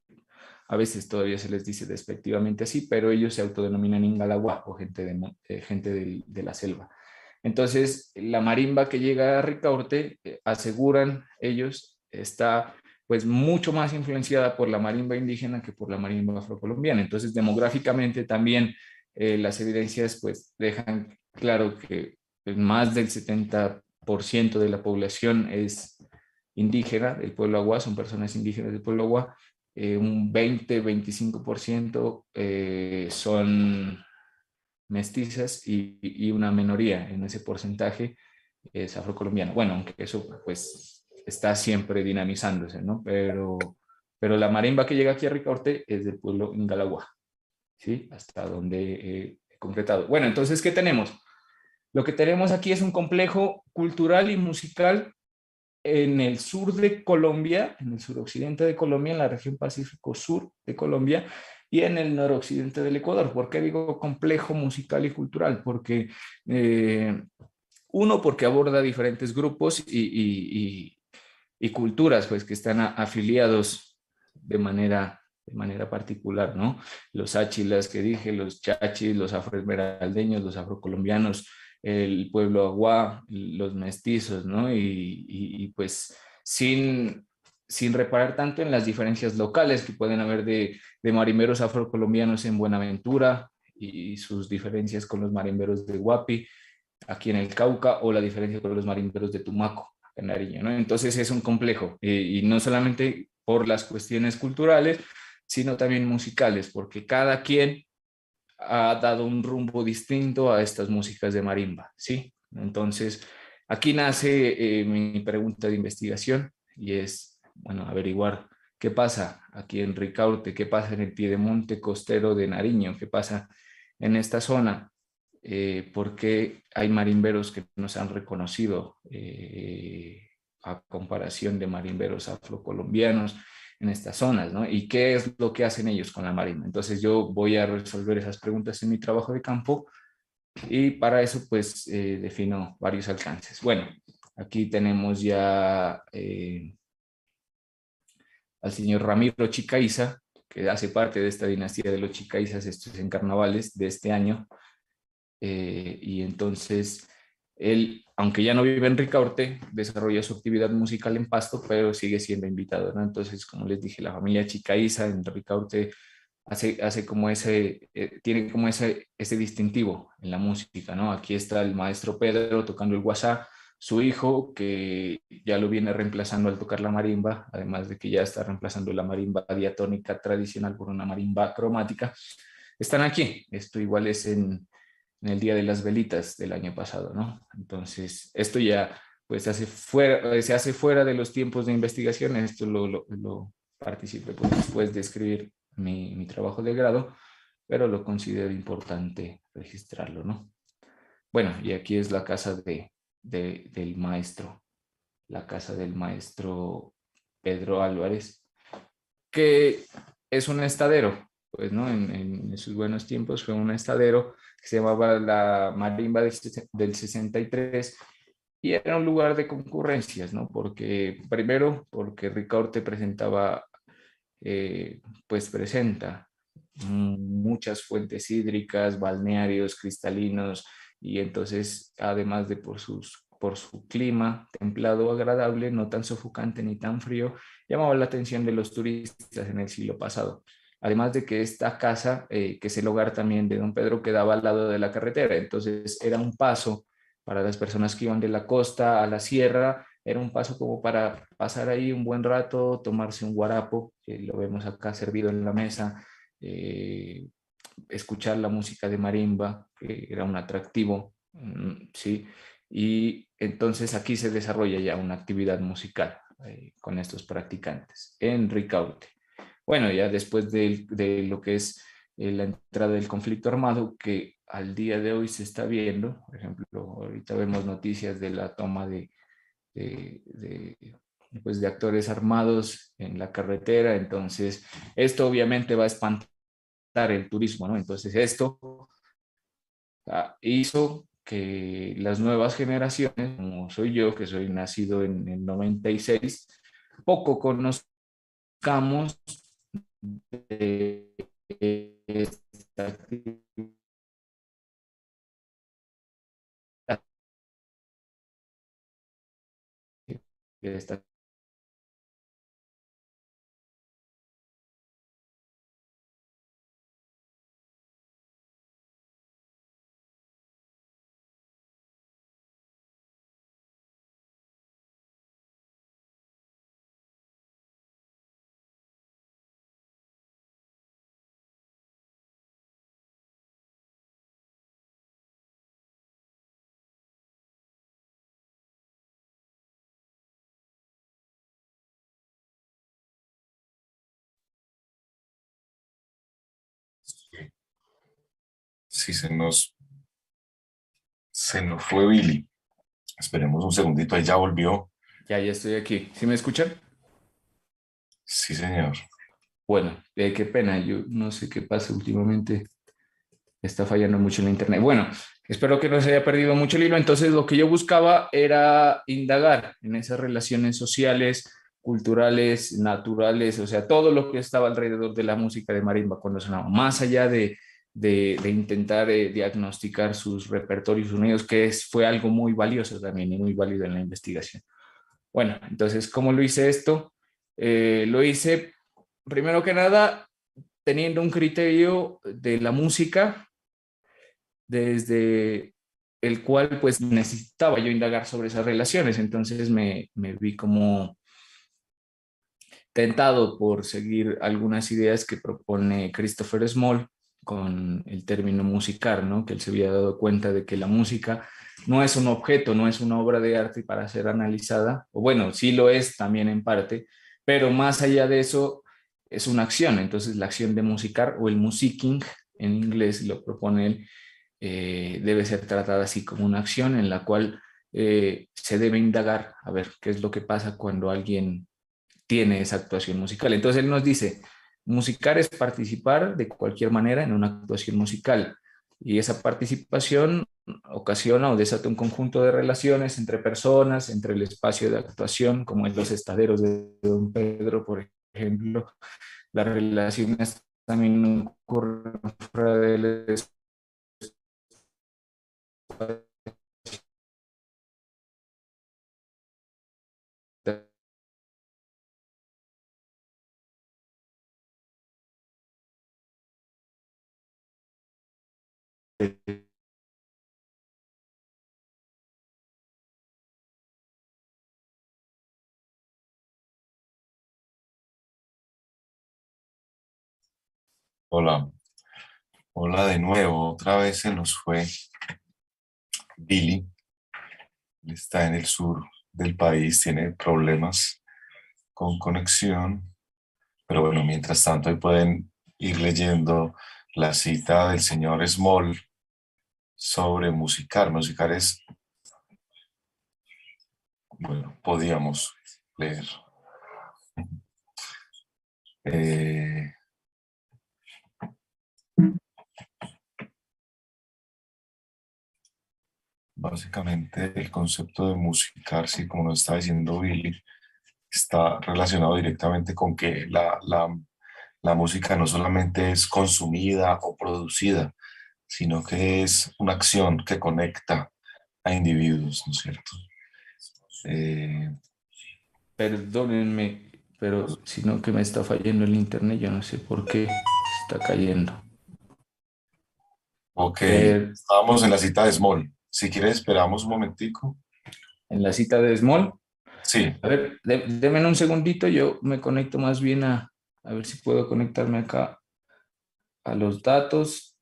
a veces todavía se les dice despectivamente así, pero ellos se autodenominan Ingalagua o gente de la selva. Entonces, la marimba que llega a Ricaurte, aseguran ellos, está pues mucho más influenciada por la marimba indígena que por la marimba afrocolombiana. Entonces, demográficamente también las evidencias pues dejan claro que más del 70% de la población es indígena del pueblo Agua, son personas indígenas del pueblo Agua, un 20-25% son mestizas y una minoría en ese porcentaje es afrocolombiana. Bueno, aunque eso pues está siempre dinamizándose, ¿no? Pero la marimba que llega aquí a Ricaurte es del pueblo Ingalagua, ¿sí? Hasta donde he concretado. Bueno, entonces, ¿qué tenemos? Lo que tenemos aquí es un complejo cultural y musical en el sur de Colombia, en el suroccidente de Colombia, en la región Pacífico Sur de Colombia y en el noroccidente del Ecuador. ¿Por qué digo complejo musical y cultural? Porque uno, porque aborda diferentes grupos y culturas pues, que están afiliados de manera particular, ¿no? Los áchilas que dije, los chachis, los afroesmeraldeños, los afrocolombianos, el pueblo aguá, los mestizos, ¿no? Pues sin sin reparar tanto en las diferencias locales que pueden haber de marimberos afrocolombianos en Buenaventura y sus diferencias con los marimberos de Guapi, aquí en el Cauca, o la diferencia con los marimberos de Tumaco, en Nariño, ¿no? Entonces es un complejo, y no solamente por las cuestiones culturales, sino también musicales, porque cada quien ha dado un rumbo distinto a estas músicas de marimba, ¿sí? Entonces, aquí nace mi pregunta de investigación y es, bueno, averiguar qué pasa aquí en Ricaurte, qué pasa en el piedemonte costero de Nariño, qué pasa en esta zona, por qué hay marimberos que nos han reconocido a comparación de marimberos afrocolombianos en estas zonas, ¿no? Y qué es lo que hacen ellos con la marimba. Entonces yo voy a resolver esas preguntas en mi trabajo de campo y para eso pues defino varios alcances. Bueno, aquí tenemos ya al señor Ramiro Chicaiza, que hace parte de esta dinastía de los Chicaizas, esto es en carnavales de este año, y entonces él, aunque ya no vive en Ricaurte, desarrolla su actividad musical en Pasto, pero sigue siendo invitado, ¿no? Entonces, como les dije, la familia Chicaiza en Ricaurte hace como tiene como ese distintivo en la música, ¿no? Aquí está el maestro Pedro tocando el guasá, su hijo, que ya lo viene reemplazando al tocar la marimba, además de que ya está reemplazando la marimba diatónica tradicional por una marimba cromática. Están aquí, esto igual es en el Día de las Velitas del año pasado, ¿no? Entonces, esto ya pues se hace fuera de los tiempos de investigación, esto lo participé pues, después de escribir mi trabajo de grado, pero lo considero importante registrarlo, ¿no? Bueno, y aquí es la casa del maestro, la casa del maestro Pedro Álvarez, que es un estadero, pues, ¿no? En sus buenos tiempos fue un estadero que se llamaba la Marimba del 63 y era un lugar de concurrencias, ¿no? Porque, primero, porque Ricaurte presentaba, pues presenta muchas fuentes hídricas, balnearios cristalinos, y entonces, además de por su clima templado, agradable, no tan sofocante ni tan frío, llamaba la atención de los turistas en el siglo pasado. Además de que esta casa, que es el hogar también de don Pedro, quedaba al lado de la carretera, entonces era un paso para las personas que iban de la costa a la sierra, era un paso como para pasar ahí un buen rato, tomarse un guarapo, que lo vemos acá servido en la mesa, eh, escuchar la música de marimba, que era un atractivo, ¿sí? Y entonces aquí se desarrolla ya una actividad musical con estos practicantes en Ricaurte. Bueno, ya después de lo que es la entrada del conflicto armado, que al día de hoy se está viendo, por ejemplo, ahorita vemos noticias de la toma de, de, pues de actores armados en la carretera, entonces esto obviamente va a espantar el turismo, ¿no? Entonces esto hizo que las nuevas generaciones, como soy yo, que soy nacido en el 96, poco conozcamos de esta actividad, de esta.
Sí, se nos fue Billy. Esperemos un segundito, ahí ya volvió.
Ya estoy aquí. ¿Sí me escuchan?
Sí, señor.
Bueno, qué pena, yo no sé qué pasa últimamente, está fallando mucho el internet. Bueno, espero que no se haya perdido mucho el hilo. Entonces, lo que yo buscaba era indagar en esas relaciones sociales, culturales, naturales, o sea, todo lo que estaba alrededor de la música de marimba cuando sonaba, más allá de intentar diagnosticar sus repertorios unidos, que fue algo muy valioso también y muy válido en la investigación. Bueno, entonces, ¿cómo lo hice esto? Lo hice, primero que nada, teniendo un criterio de la música desde el cual pues necesitaba yo indagar sobre esas relaciones. Entonces me vi como tentado por seguir algunas ideas que propone Christopher Small con el término musicar, ¿no? Que él se había dado cuenta de que la música no es un objeto, no es una obra de arte para ser analizada, o bueno, sí lo es también en parte, pero más allá de eso es una acción. Entonces la acción de musicar o el musicking en inglés lo propone él, debe ser tratada así como una acción en la cual se debe indagar a ver qué es lo que pasa cuando alguien tiene esa actuación musical. Entonces él nos dice, musicar es participar de cualquier manera en una actuación musical y esa participación ocasiona o desata un conjunto de relaciones entre personas, entre el espacio de actuación, como en los estaderos de Don Pedro, por ejemplo. Las relaciones también ocurren fuera del
Hola, hola de nuevo. Otra vez se nos fue Billy. Él está en el sur del país, tiene problemas con conexión. Pero bueno, mientras tanto, ahí pueden ir leyendo la cita del señor Small sobre musicar. Musicar es, bueno, podíamos leer. Eh, Básicamente, el concepto de musicar, sí, como nos está diciendo Billy, está relacionado directamente con que la música no solamente es consumida o producida, sino que es una acción que conecta a individuos, ¿no es cierto? Eh,
Perdónenme, pero sino que me está fallando el internet, yo no sé por qué está cayendo.
ok,
Eh,
estábamos en la cita de Small. Si quieres, esperamos un momentico.
en la cita de Small.
Sí,
A ver, denme un segundito, yo me conecto más bien a ver si puedo conectarme acá a los datos,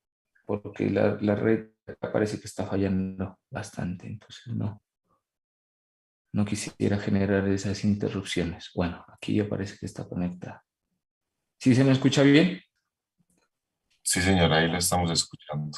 porque la red parece que está fallando bastante, entonces no quisiera generar esas interrupciones. Bueno, aquí ya parece que está conectada. ¿Sí se me escucha bien?
sí, señora, ahí la estamos escuchando.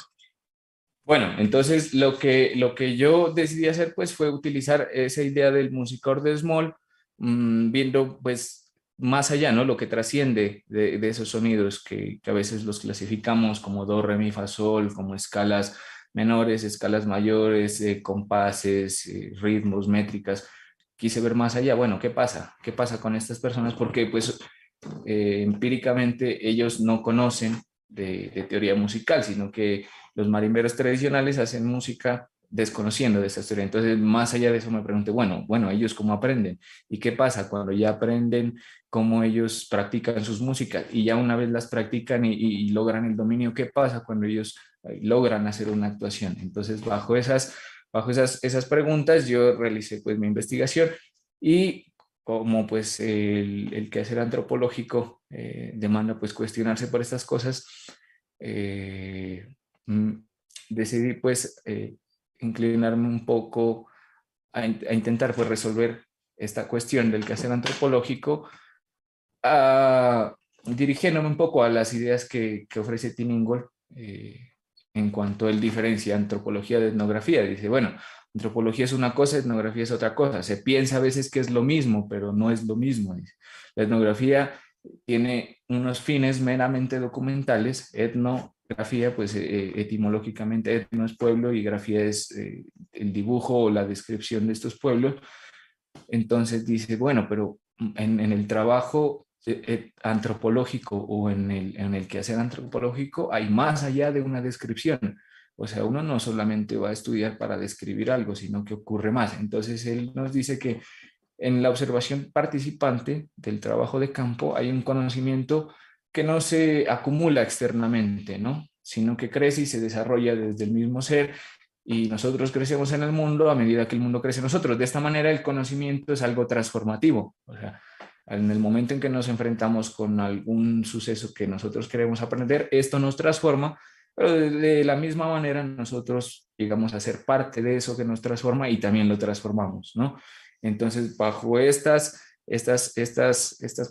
Bueno, entonces lo que yo decidí hacer pues fue utilizar esa idea del musicor de Small, viendo pues más allá, ¿no? Lo que trasciende de esos sonidos que a veces los clasificamos como do, re, mi, fa, sol, como escalas menores, escalas mayores, compases, ritmos, métricas. Quise ver más allá, bueno, ¿qué pasa? ¿Qué pasa con estas personas? Porque pues empíricamente ellos no conocen de teoría musical, sino que los marimberos tradicionales hacen música desconociendo de esta historia. Entonces, más allá de eso, me pregunté, bueno, ellos cómo aprenden y qué pasa cuando ya aprenden cómo ellos practican sus músicas y ya una vez las practican y logran el dominio, qué pasa cuando ellos logran hacer una actuación. Entonces, esas preguntas, yo realicé pues mi investigación y como pues el quehacer antropológico demanda pues cuestionarse por estas cosas, eh, mm, decidí pues inclinarme un poco a intentar pues resolver esta cuestión del quehacer antropológico, dirigiéndome un poco a las ideas que ofrece Tiningol en cuanto él diferencia antropología de etnografía. Dice, bueno, antropología es una cosa, etnografía es otra cosa. Se piensa a veces que es lo mismo, pero no es lo mismo. Dice. La etnografía tiene unos fines meramente documentales, etnografía, pues etimológicamente etno es pueblo y grafía es el dibujo o la descripción de estos pueblos. Entonces dice, bueno, pero en el trabajo antropológico o en el quehacer antropológico hay más allá de una descripción. O sea, uno no solamente va a estudiar para describir algo, sino que ocurre más. Entonces él nos dice que en la observación participante del trabajo de campo hay un conocimiento que no se acumula externamente, ¿no? Sino que crece y se desarrolla desde el mismo ser, y nosotros crecemos en el mundo a medida que el mundo crece en nosotros. De esta manera el conocimiento es algo transformativo. O sea, en el momento en que nos enfrentamos con algún suceso que nosotros queremos aprender, esto nos transforma, pero de la misma manera nosotros llegamos a ser parte de eso que nos transforma y también lo transformamos, ¿no? Entonces, bajo estas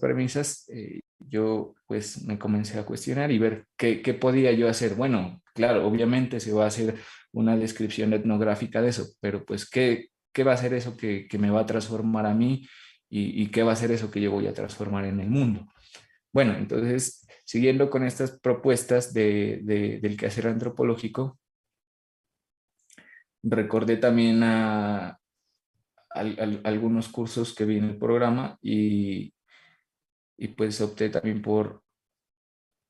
premisas, yo pues me comencé a cuestionar y ver qué podía yo hacer. Bueno, claro, obviamente se va a hacer una descripción etnográfica de eso, pero pues qué va a ser eso que me va a transformar a mí y qué va a ser eso que yo voy a transformar en el mundo. Bueno, entonces, siguiendo con estas propuestas del quehacer antropológico, recordé también algunos cursos que vi en el programa y pues opté también por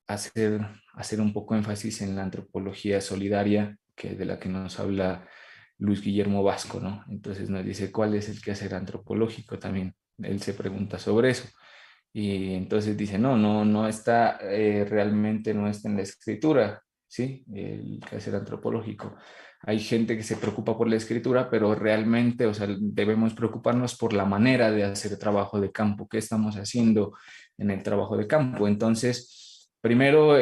hacer un poco énfasis en la antropología solidaria, de la que nos habla Luis Guillermo Vasco, ¿no? Entonces nos dice cuál es el quehacer antropológico también. Él se pregunta sobre eso. Y entonces dice, no está, realmente no está en la escritura, ¿sí? El quehacer antropológico. Hay gente que se preocupa por la escritura, pero realmente, o sea, debemos preocuparnos por la manera de hacer trabajo de campo, qué estamos haciendo en el trabajo de campo. Entonces, primero,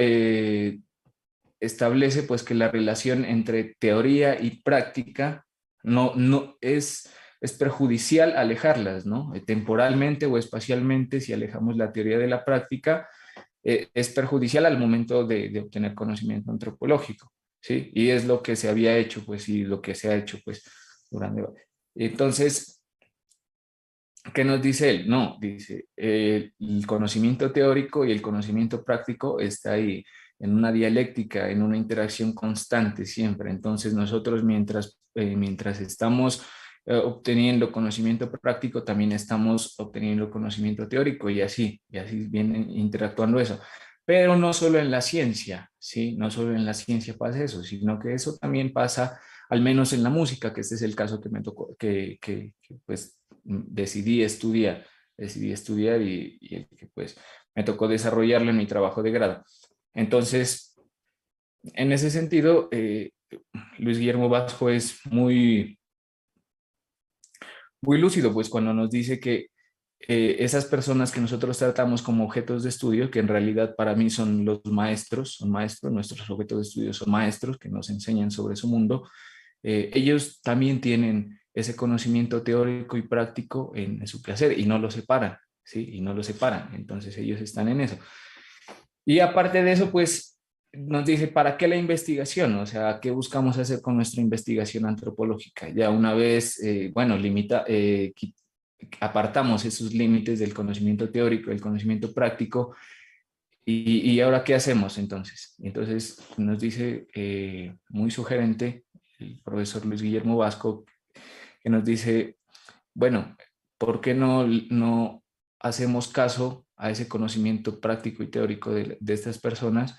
establece pues que la relación entre teoría y práctica no es perjudicial alejarlas, ¿no? Temporalmente o espacialmente, si alejamos la teoría de la práctica, es perjudicial al momento de obtener conocimiento antropológico, ¿sí? Y es lo que se había hecho, pues, y lo que se ha hecho, pues, durante... Entonces, ¿qué nos dice él? No, dice, el conocimiento teórico y el conocimiento práctico está ahí en una dialéctica, en una interacción constante siempre. Entonces nosotros mientras estamos obteniendo conocimiento práctico, también estamos obteniendo conocimiento teórico y así vienen interactuando eso. Pero no solo en la ciencia, ¿sí? No solo en la ciencia pasa eso, sino que eso también pasa, al menos en la música, que este es el caso que me tocó, pues decidí estudiar y que pues me tocó desarrollarlo en mi trabajo de grado. Entonces, en ese sentido, Luis Guillermo Vasco es muy lúcido, pues cuando nos dice que esas personas que nosotros tratamos como objetos de estudio, que en realidad para mí son maestros, nuestros objetos de estudio son maestros que nos enseñan sobre su mundo, ellos también tienen ese conocimiento teórico y práctico en su quehacer y no lo separan, ¿sí? Y no lo separan, entonces ellos están en eso. Y aparte de eso, pues nos dice, ¿para qué la investigación? O sea, ¿qué buscamos hacer con nuestra investigación antropológica? Ya una vez, bueno, apartamos esos límites del conocimiento teórico, del conocimiento práctico, y ahora, ¿qué hacemos entonces? Entonces nos dice, muy sugerente, el profesor Luis Guillermo Vasco, que nos dice, bueno, ¿por qué no hacemos caso a ese conocimiento práctico y teórico de estas personas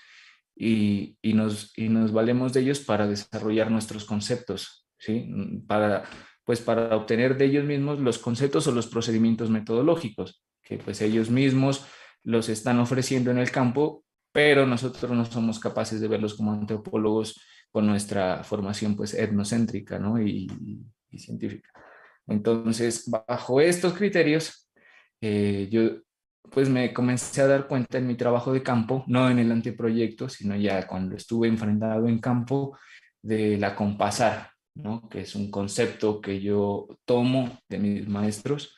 y nos valemos de ellos para desarrollar nuestros conceptos, ¿sí? Para obtener de ellos mismos los conceptos o los procedimientos metodológicos, que pues ellos mismos los están ofreciendo en el campo, pero nosotros no somos capaces de verlos como antropólogos con nuestra formación pues etnocéntrica, ¿no? y científica. Entonces, bajo estos criterios, yo pues me comencé a dar cuenta en mi trabajo de campo, no en el anteproyecto, sino ya cuando estuve enfrentado en campo, de la compasar, ¿no? Que es un concepto que yo tomo de mis maestros,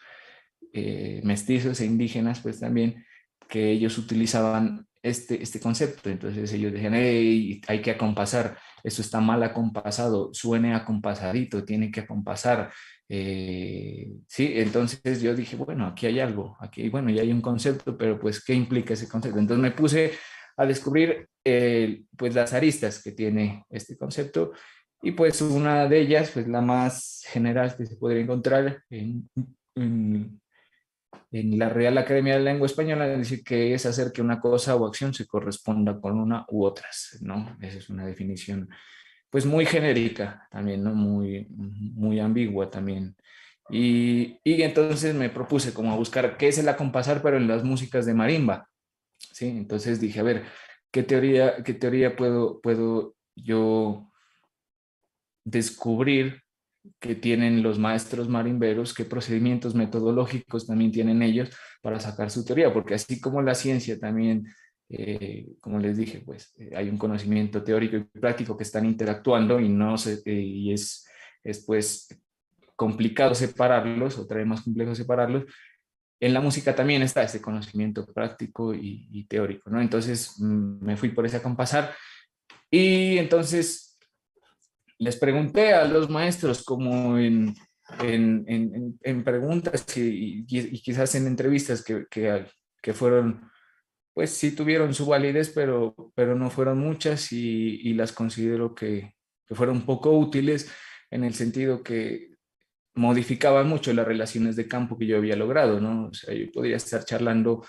mestizos e indígenas, pues también, que ellos utilizaban este concepto. Entonces ellos decían, hey, hay que acompasar, esto está mal acompasado, suene acompasadito, tiene que acompasar. Sí, entonces yo dije, bueno, aquí hay algo, aquí, bueno, ya hay un concepto, pero pues, ¿qué implica ese concepto? Entonces me puse a descubrir pues las aristas que tiene este concepto, y pues una de ellas, pues la más general que se podría encontrar en en la Real Academia de la Lengua Española, dice que es hacer que una cosa o acción se corresponda con una u otras, ¿no? Esa es una definición, pues muy genérica también, ¿no? Muy ambigua también. Y entonces me propuse como a buscar qué es el acompasar, pero en las músicas de marimba, ¿sí? Entonces dije, a ver, qué teoría puedo yo descubrir que tienen los maestros marimberos, qué procedimientos metodológicos también tienen ellos para sacar su teoría, porque así como la ciencia también, como les dije, pues hay un conocimiento teórico y práctico que están interactuando y, no se, y es pues complicado separarlos o trae más complejo separarlos. En la música también está ese conocimiento práctico y teórico, ¿no? Entonces me fui por ese acompasar y entonces les pregunté a los maestros como en preguntas y quizás en entrevistas que fueron, pues sí tuvieron su validez, pero no fueron muchas y las considero que fueron poco útiles en el sentido que modificaban mucho las relaciones de campo que yo había logrado, ¿no? O sea, yo podría estar charlando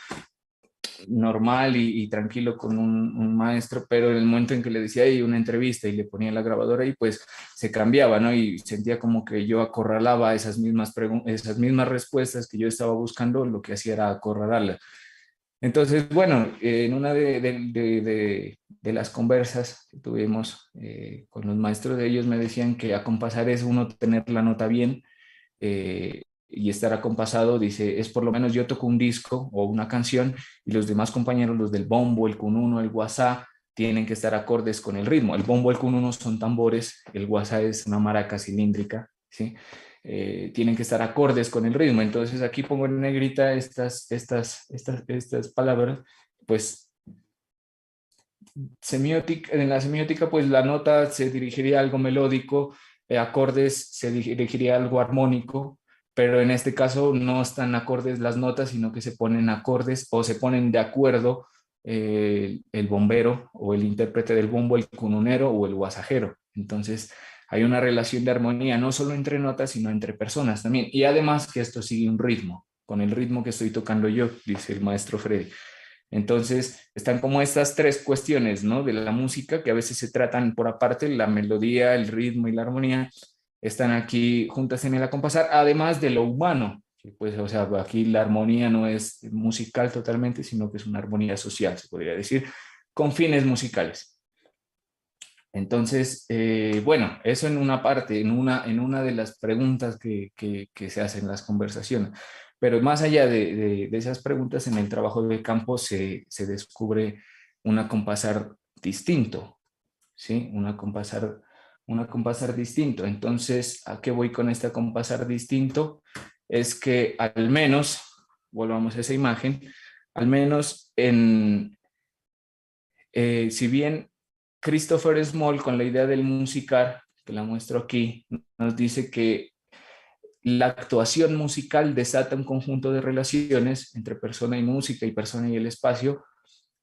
normal y tranquilo con un maestro, pero en el momento en que le decía ahí una entrevista y le ponía la grabadora ahí, pues se cambiaba, ¿no? Y sentía como que yo acorralaba esas mismas respuestas que yo estaba buscando, lo que hacía era acorralarlas. Entonces, bueno, en una de las conversas que tuvimos con los maestros de ellos me decían que acompasar es uno tener la nota bien, y estar acompasado, dice, es por lo menos yo toco un disco o una canción y los demás compañeros, los del bombo, el cununo, el guasá, tienen que estar acordes con el ritmo. El bombo, el cununo son tambores, el guasá es una maraca cilíndrica, ¿sí? Tienen que estar acordes con el ritmo. Entonces aquí pongo en negrita estas palabras, pues en la semiótica, pues la nota se dirigiría a algo melódico, acordes se dirigiría a algo armónico, pero en este caso no están acordes las notas, sino que se ponen acordes o se ponen de acuerdo el bombero o el intérprete del bombo, el cununero o el guasajero. Entonces hay una relación de armonía no solo entre notas, sino entre personas también. Y además que esto sigue un ritmo, con el ritmo que estoy tocando yo, dice el maestro Freddy. Entonces, están como estas tres cuestiones, ¿no? De la música que a veces se tratan por aparte, la melodía, el ritmo y la armonía, están aquí juntas en el acompasar, además de lo humano, que pues, o sea, aquí la armonía no es musical totalmente, sino que es una armonía social, se podría decir, con fines musicales. Entonces, bueno, eso en una parte, en una de las preguntas que se hacen en las conversaciones. Pero más allá de esas preguntas, en el trabajo de campo se descubre un acompasar distinto, ¿sí? Un acompasar distinto. Entonces, ¿a qué voy con este acompasar distinto? Es que al menos, volvamos a esa imagen, al menos si bien Christopher Small con la idea del musicar, que la muestro aquí, nos dice que la actuación musical desata un conjunto de relaciones entre persona y música y persona y el espacio.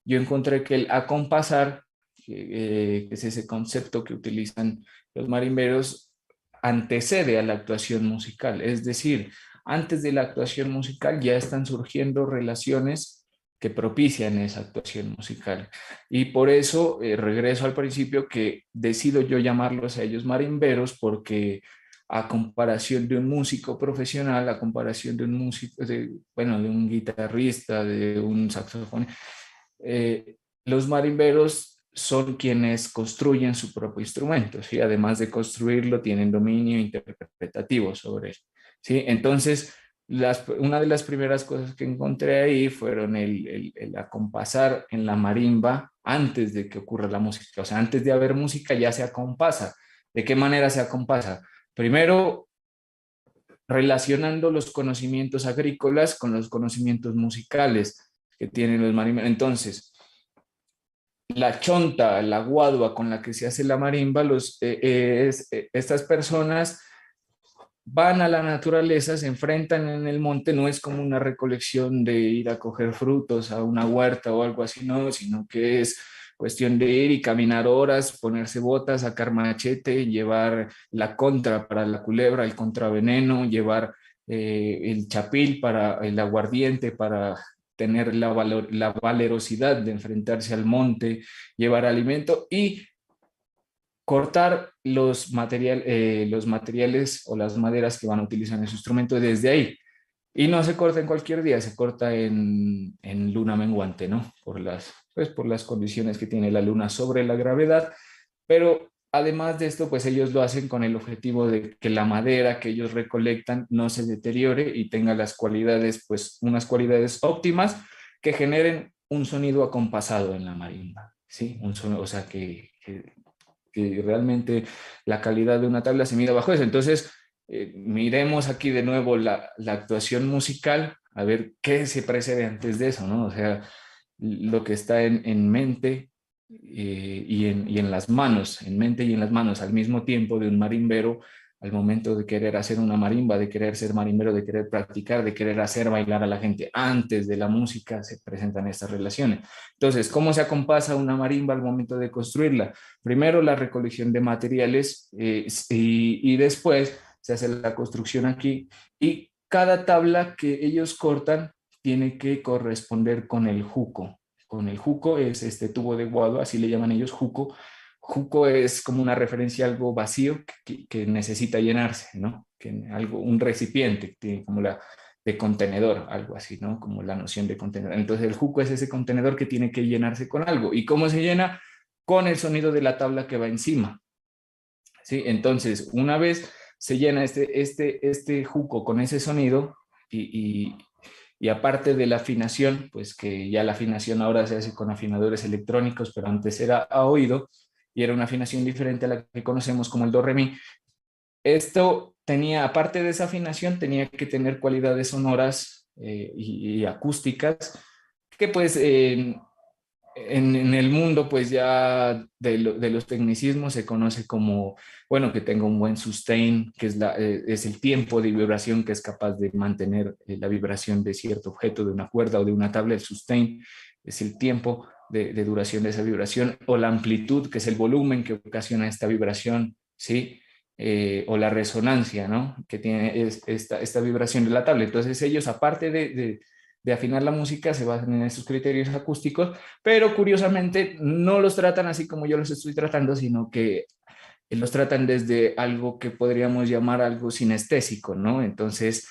Yo encontré que el acompasar, que es ese concepto que utilizan los marimberos, antecede a la actuación musical. Es decir, antes de la actuación musical ya están surgiendo relaciones que propician esa actuación musical. Y por eso regreso al principio que decido yo llamarlos a ellos marimberos porque a comparación de un músico profesional, a comparación de un músico, bueno, de un guitarrista, de un saxofón, los marimberos son quienes construyen su propio instrumento, ¿sí? Además de construirlo, tienen dominio interpretativo sobre él, ¿sí? Entonces, una de las primeras cosas que encontré ahí fueron el acompasar en la marimba antes de que ocurra la música. O sea, antes de haber música ya se acompasa. ¿De qué manera se acompasa? Primero, relacionando los conocimientos agrícolas con los conocimientos musicales que tienen los marimberos. Entonces, la chonta, la guadua con la que se hace la marimba, estas personas van a la naturaleza, se enfrentan en el monte, no es como una recolección de ir a coger frutos a una huerta o algo así, no, sino que es cuestión de ir y caminar horas, ponerse botas, sacar machete, llevar la contra para la culebra, el contraveneno, llevar el chapil para el aguardiente, para tener la valerosidad de enfrentarse al monte, llevar alimento y cortar los materiales o las maderas que van a utilizar en su instrumento desde ahí. Y no se corta en cualquier día, se corta en luna menguante, ¿no? Por las condiciones que tiene la luna sobre la gravedad. Pero además de esto, pues ellos lo hacen con el objetivo de que la madera que ellos recolectan no se deteriore y tenga las cualidades, pues unas cualidades óptimas que generen un sonido acompasado en la marimba, ¿sí? Un sonido, o sea, que realmente la calidad de una tabla se mide bajo eso. Entonces, miremos aquí de nuevo la actuación musical, a ver qué se precede antes de eso, ¿no? O sea, lo que está en mente y en las manos, en mente y en las manos al mismo tiempo de un marimbero al momento de querer hacer una marimba, de querer ser marimbero, de querer practicar, de querer hacer bailar a la gente. Antes de la música se presentan estas relaciones. Entonces, ¿cómo se acompasa una marimba al momento de construirla? Primero la recolección de materiales y después se hace la construcción aquí y cada tabla que ellos cortan tiene que corresponder con el juco. Con el juco es este tubo de guado, así le llaman ellos juco. Juco es como una referencia a algo vacío que necesita llenarse, ¿no? Un recipiente, como la de contenedor, algo así, ¿no? Como la noción de contenedor. Entonces el juco es ese contenedor que tiene que llenarse con algo. ¿Y cómo se llena? Con el sonido de la tabla que va encima. ¿Sí? Entonces, una vez se llena este juco con ese sonido y aparte de la afinación, pues que ya la afinación ahora se hace con afinadores electrónicos, pero antes era a oído y era una afinación diferente a la que conocemos como el do, re, mi. Esto tenía, aparte de esa afinación, tenía que tener cualidades sonoras y acústicas que pues en el mundo, pues ya de los tecnicismos se conoce como, bueno, que tenga un buen sustain, que es el tiempo de vibración que es capaz de mantener la vibración de cierto objeto, de una cuerda o de una tabla. El sustain es el tiempo de duración de esa vibración, o la amplitud, que es el volumen que ocasiona esta vibración, ¿sí? O la resonancia, ¿no? Que tiene esta vibración de la tabla. Entonces ellos, aparte de afinar la música, se basan en estos criterios acústicos, pero curiosamente no los tratan así como yo los estoy tratando, sino que los tratan desde algo que podríamos llamar algo sinestésico, ¿no? Entonces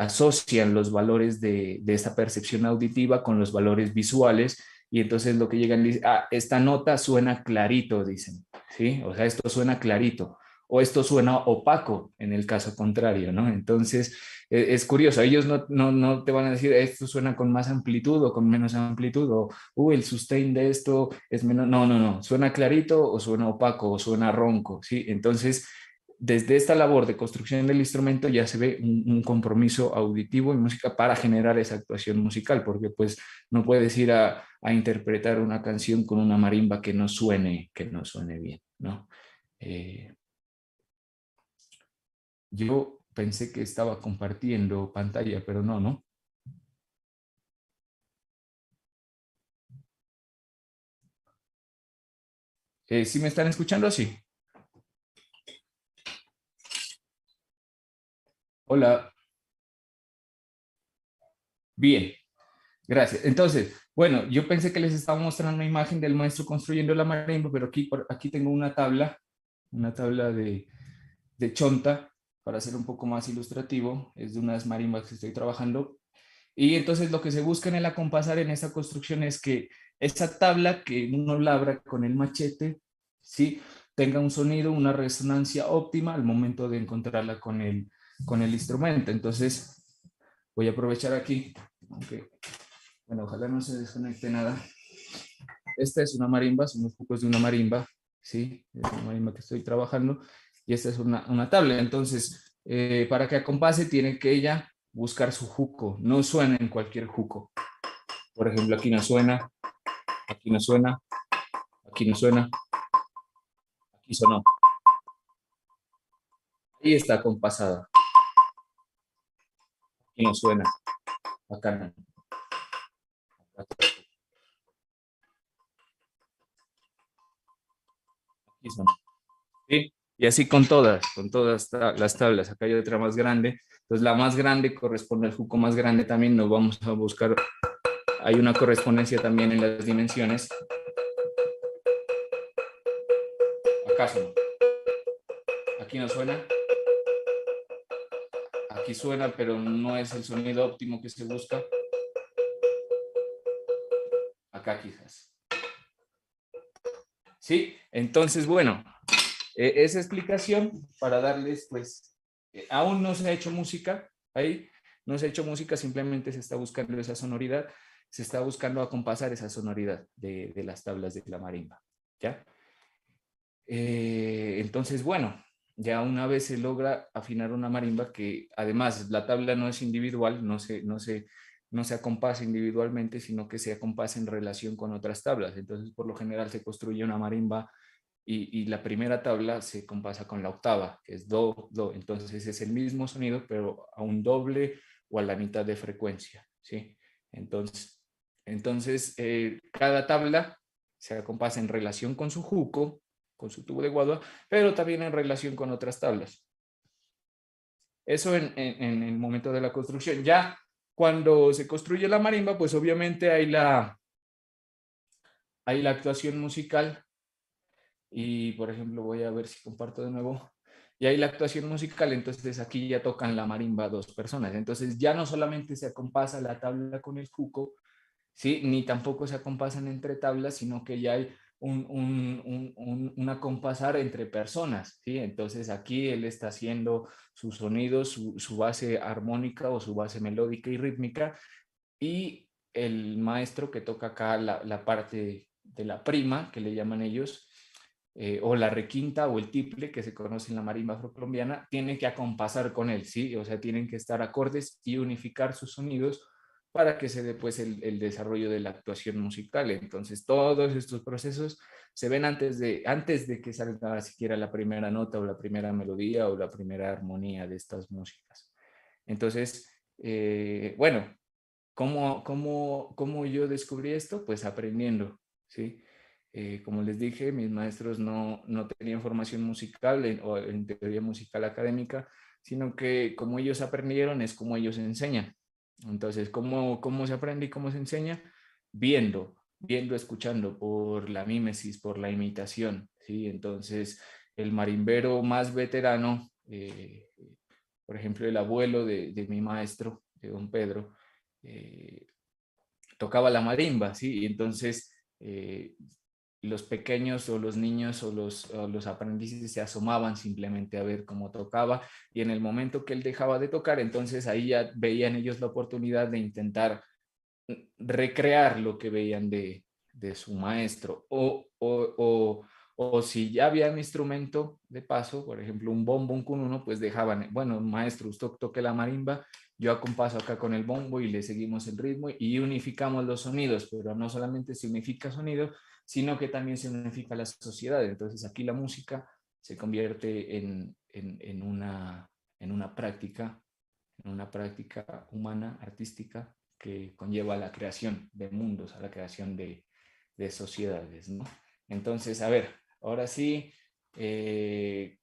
asocian los valores de esta percepción auditiva con los valores visuales y entonces lo que llegan dicen, ah, esta nota suena clarito, dicen, ¿sí? O sea, esto suena clarito o esto suena opaco en el caso contrario, ¿no? Entonces, es curioso, ellos no te van a decir esto suena con más amplitud o con menos amplitud o el sustain de esto es menos, no, suena clarito o suena opaco o suena ronco, ¿sí? Entonces, desde esta labor de construcción del instrumento ya se ve un compromiso auditivo y música para generar esa actuación musical, porque pues no puedes ir a interpretar una canción con una marimba que no suene bien, ¿no? Yo pensé que estaba compartiendo pantalla, pero no. ¿Sí me están escuchando? Sí. Hola. Bien, gracias. Entonces, bueno, yo pensé que les estaba mostrando una imagen del maestro construyendo la marimba, pero aquí tengo una tabla de chonta, para ser un poco más ilustrativo, es de unas marimbas que estoy trabajando. Y entonces lo que se busca en el acompasar en esta construcción es que esa tabla que uno labra con el machete, ¿sí? Tenga un sonido, una resonancia óptima al momento de encontrarla con el instrumento. Entonces voy a aprovechar aquí, aunque, bueno, ojalá no se desconecte nada. Esta es una marimba, son los jucos de una marimba, ¿sí? Es una marimba que estoy trabajando y esta es una tabla. Entonces, para que acompase tiene que ella buscar su juco, no suena en cualquier juco. Por ejemplo, aquí no suena, aquí no suena, aquí no suena, aquí sonó. Ahí está acompasada. Aquí no suena, acá no. Aquí sonó. ¿Sí? Y así con todas las tablas. Acá hay otra más grande. Entonces la más grande corresponde al juco más grande también. Nos vamos a buscar, hay una correspondencia también en las dimensiones. ¿Acaso no? Aquí no suena. Aquí suena, pero no es el sonido óptimo que se busca. Acá quizás. ¿Sí? Entonces, bueno, esa explicación para darles, pues, aún no se ha hecho música ahí, no se ha hecho música, simplemente se está buscando esa sonoridad, se está buscando acompasar esa sonoridad de las tablas de la marimba, ¿ya? Entonces, bueno, ya una vez se logra afinar una marimba, que además la tabla no es individual, no se acompasa individualmente, sino que se acompasa en relación con otras tablas. Entonces, por lo general se construye una marimba y la primera tabla se compasa con la octava, que es do, do. Entonces es el mismo sonido, pero a un doble o a la mitad de frecuencia, ¿sí? Entonces, cada tabla se acompasa en relación con su juco, con su tubo de guadua, pero también en relación con otras tablas. Eso en el momento de la construcción. Ya cuando se construye la marimba, pues obviamente hay la actuación musical. Y por ejemplo, voy a ver si comparto de nuevo. Y hay la actuación musical, entonces aquí ya tocan la marimba dos personas. Entonces ya no solamente se acompasa la tabla con el cuco, ¿sí? Ni tampoco se acompasan entre tablas, sino que ya hay un acompasar entre personas, ¿sí? Entonces aquí él está haciendo su sonido, su base armónica o su base melódica y rítmica, y el maestro que toca acá la parte de la prima, que le llaman ellos, o la requinta o el tiple, que se conoce en la marimba afrocolombiana, tiene que acompasar con él, ¿sí? O sea, tienen que estar acordes y unificar sus sonidos para que se dé pues el desarrollo de la actuación musical. Entonces, todos estos procesos se ven antes de que salga siquiera la primera nota o la primera melodía o la primera armonía de estas músicas. Entonces, bueno, ¿cómo yo descubrí esto? Pues aprendiendo, ¿sí? Como les dije, mis maestros no tenían formación musical o en teoría musical académica, sino que como ellos aprendieron es como ellos enseñan. Entonces, ¿cómo se aprende y cómo se enseña? Viendo, escuchando, por la mímesis, por la imitación, ¿sí? Entonces, el marimbero más veterano, por ejemplo, el abuelo de mi maestro, de don Pedro, eh, tocaba la marimba, ¿sí? Y entonces los pequeños o los niños o los aprendices se asomaban simplemente a ver cómo tocaba, y en el momento que él dejaba de tocar, entonces ahí ya veían ellos la oportunidad de intentar recrear lo que veían de su maestro, o si ya había un instrumento de paso, por ejemplo un bombo, un cununo, pues dejaban, bueno, maestro, usted toque la marimba, yo acompaso acá con el bombo y le seguimos el ritmo y unificamos los sonidos, pero no solamente se unifica sonido, sino que también se unifica la sociedad. Entonces aquí la música se convierte en una práctica humana, artística, que conlleva a la creación de mundos, a la creación de sociedades, ¿no? Entonces, a ver, ahora sí, ¿qué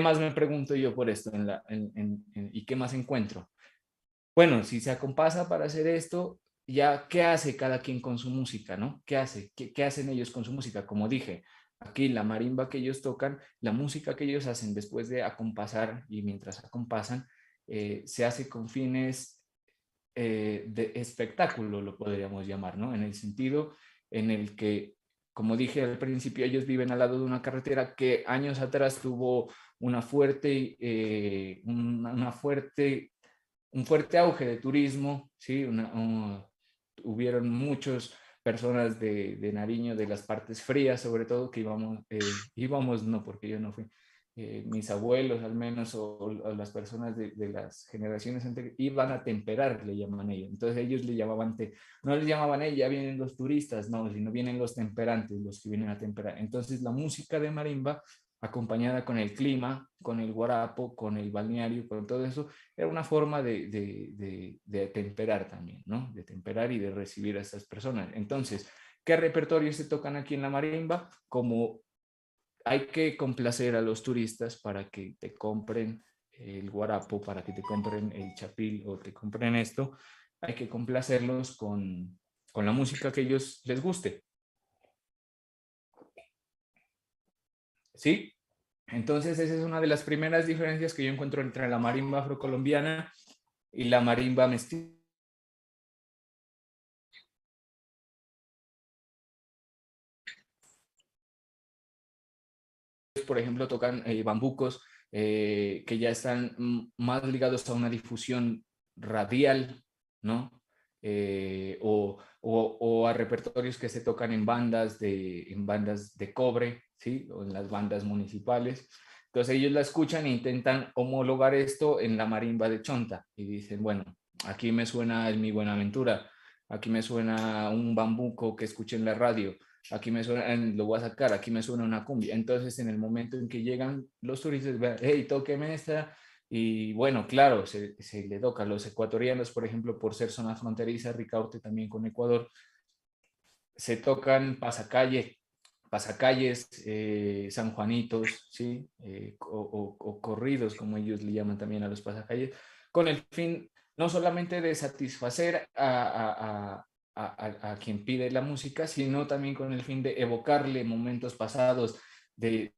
más me pregunto yo por esto y qué más encuentro? Bueno, si se acompasa para hacer esto, ya, ¿qué hace cada quien con su música, no? ¿Qué hace? ¿Qué hacen ellos con su música? Como dije, aquí la marimba que ellos tocan, la música que ellos hacen después de acompasar y mientras acompasan, se hace con fines de espectáculo, lo podríamos llamar, ¿no? En el sentido en el que, como dije al principio, ellos viven al lado de una carretera que años atrás tuvo un fuerte auge de turismo, ¿sí? Hubieron muchas personas de Nariño, de las partes frías, sobre todo, que íbamos, no, porque yo no fui, mis abuelos al menos, o las personas de las generaciones anteriores, iban a temperar, le llaman ellos. Entonces ellos le llamaban, no les llamaban, ya vienen los turistas, no, sino vienen los temperantes, los que vienen a temperar. Entonces la música de marimba, acompañada con el clima, con el guarapo, con el balneario, con todo eso, era una forma de temperar también, ¿no? De temperar y de recibir a estas personas. Entonces, ¿qué repertorios se tocan aquí en la marimba? Como hay que complacer a los turistas para que te compren el guarapo, para que te compren el chapil o te compren esto, hay que complacerlos con la música que a ellos les guste. ¿sí? Entonces esa es una de las primeras diferencias que yo encuentro entre la marimba afrocolombiana y la marimba mestiza. Por ejemplo, tocan bambucos que ya están más ligados a una difusión radial, ¿no? O a repertorios que se tocan en bandas de cobre, ¿sí? O en las bandas municipales. Entonces ellos la escuchan e intentan homologar esto en la marimba de Chonta y dicen, bueno, aquí me suena el Mi Buenaventura, aquí me suena un bambuco que escuché en la radio, aquí me suena, lo voy a sacar, aquí me suena una cumbia. Entonces, en el momento en que llegan los turistas, vean, hey, tóqueme esta, y bueno, claro, se le toca a los ecuatorianos, por ejemplo, por ser zona fronteriza, Ricaurte también con Ecuador, se tocan pasacalles, San Juanitos, ¿sí? O corridos, como ellos le llaman también a los pasacalles, con el fin no solamente de satisfacer a quien pide la música, sino también con el fin de evocarle momentos pasados, de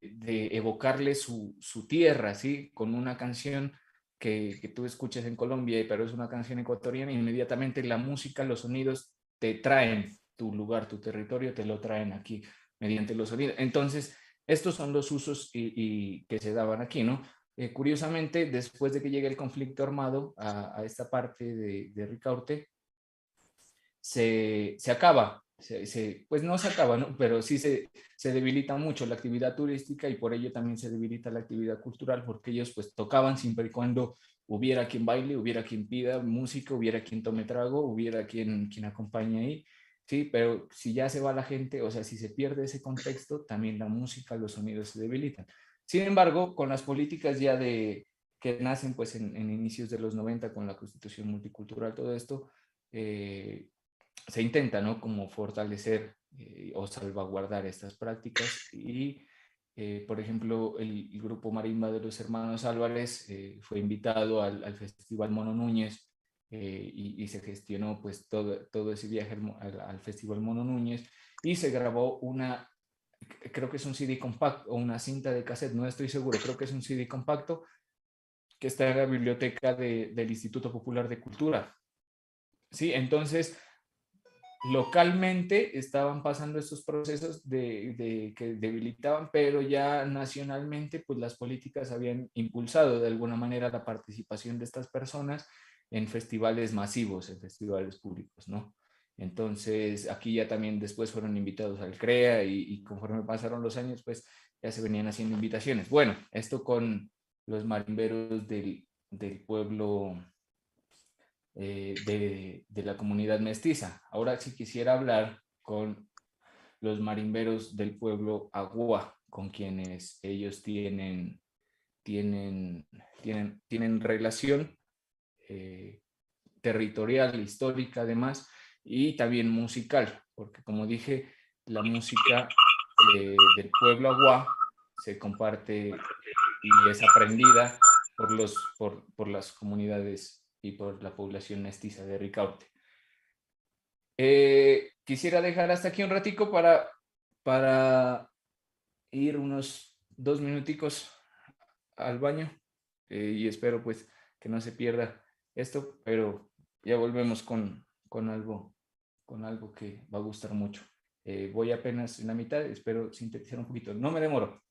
evocarle su tierra, ¿sí? Con una canción que tú escuchas en Colombia, pero es una canción ecuatoriana, inmediatamente la música, los sonidos te traen tu lugar, tu territorio, te lo traen aquí mediante los sonidos. Entonces, estos son los usos que se daban aquí, ¿no? Curiosamente, después de que llegue el conflicto armado a esta parte de Ricaurte, se acaba, pues no se acaba, ¿no? Pero sí se debilita mucho la actividad turística y por ello también se debilita la actividad cultural porque ellos pues tocaban siempre y cuando hubiera quien baile, hubiera quien pida música, hubiera quien tome trago, hubiera quien acompañe ahí, sí, pero si ya se va la gente, o sea, si se pierde ese contexto, también la música, los sonidos se debilitan. Sin embargo, con las políticas ya que nacen pues en inicios de los 90 con la constitución multicultural, todo esto, se intenta, ¿no? Como fortalecer o salvaguardar estas prácticas y, por ejemplo, el grupo Marimba de los Hermanos Álvarez fue invitado al Festival Mono Núñez y se gestionó pues todo ese viaje al Festival Mono Núñez y se grabó creo que es un CD compacto o una cinta de cassette, no estoy seguro, creo que es un CD compacto que está en la biblioteca del Instituto Popular de Cultura. Sí, entonces localmente estaban pasando estos procesos que debilitaban, pero ya nacionalmente, pues las políticas habían impulsado de alguna manera la participación de estas personas en festivales masivos, en festivales públicos, ¿no? Entonces, aquí ya también después fueron invitados al CREA y conforme pasaron los años, pues ya se venían haciendo invitaciones. Bueno, esto con los marimberos del pueblo de la comunidad mestiza. Ahora sí quisiera hablar con los marimberos del pueblo Agua, con quienes ellos tienen, tienen relación eh, territorial, histórica además, y también musical, porque como dije, la música del pueblo Agua se comparte y es aprendida por las comunidades y por la población mestiza de Ricaurte. Quisiera dejar hasta aquí un ratico para ir unos 2 minuticos al baño y espero pues que no se pierda esto, pero ya volvemos con algo que va a gustar mucho. Voy apenas en la mitad, espero sintetizar un poquito. No me demoro.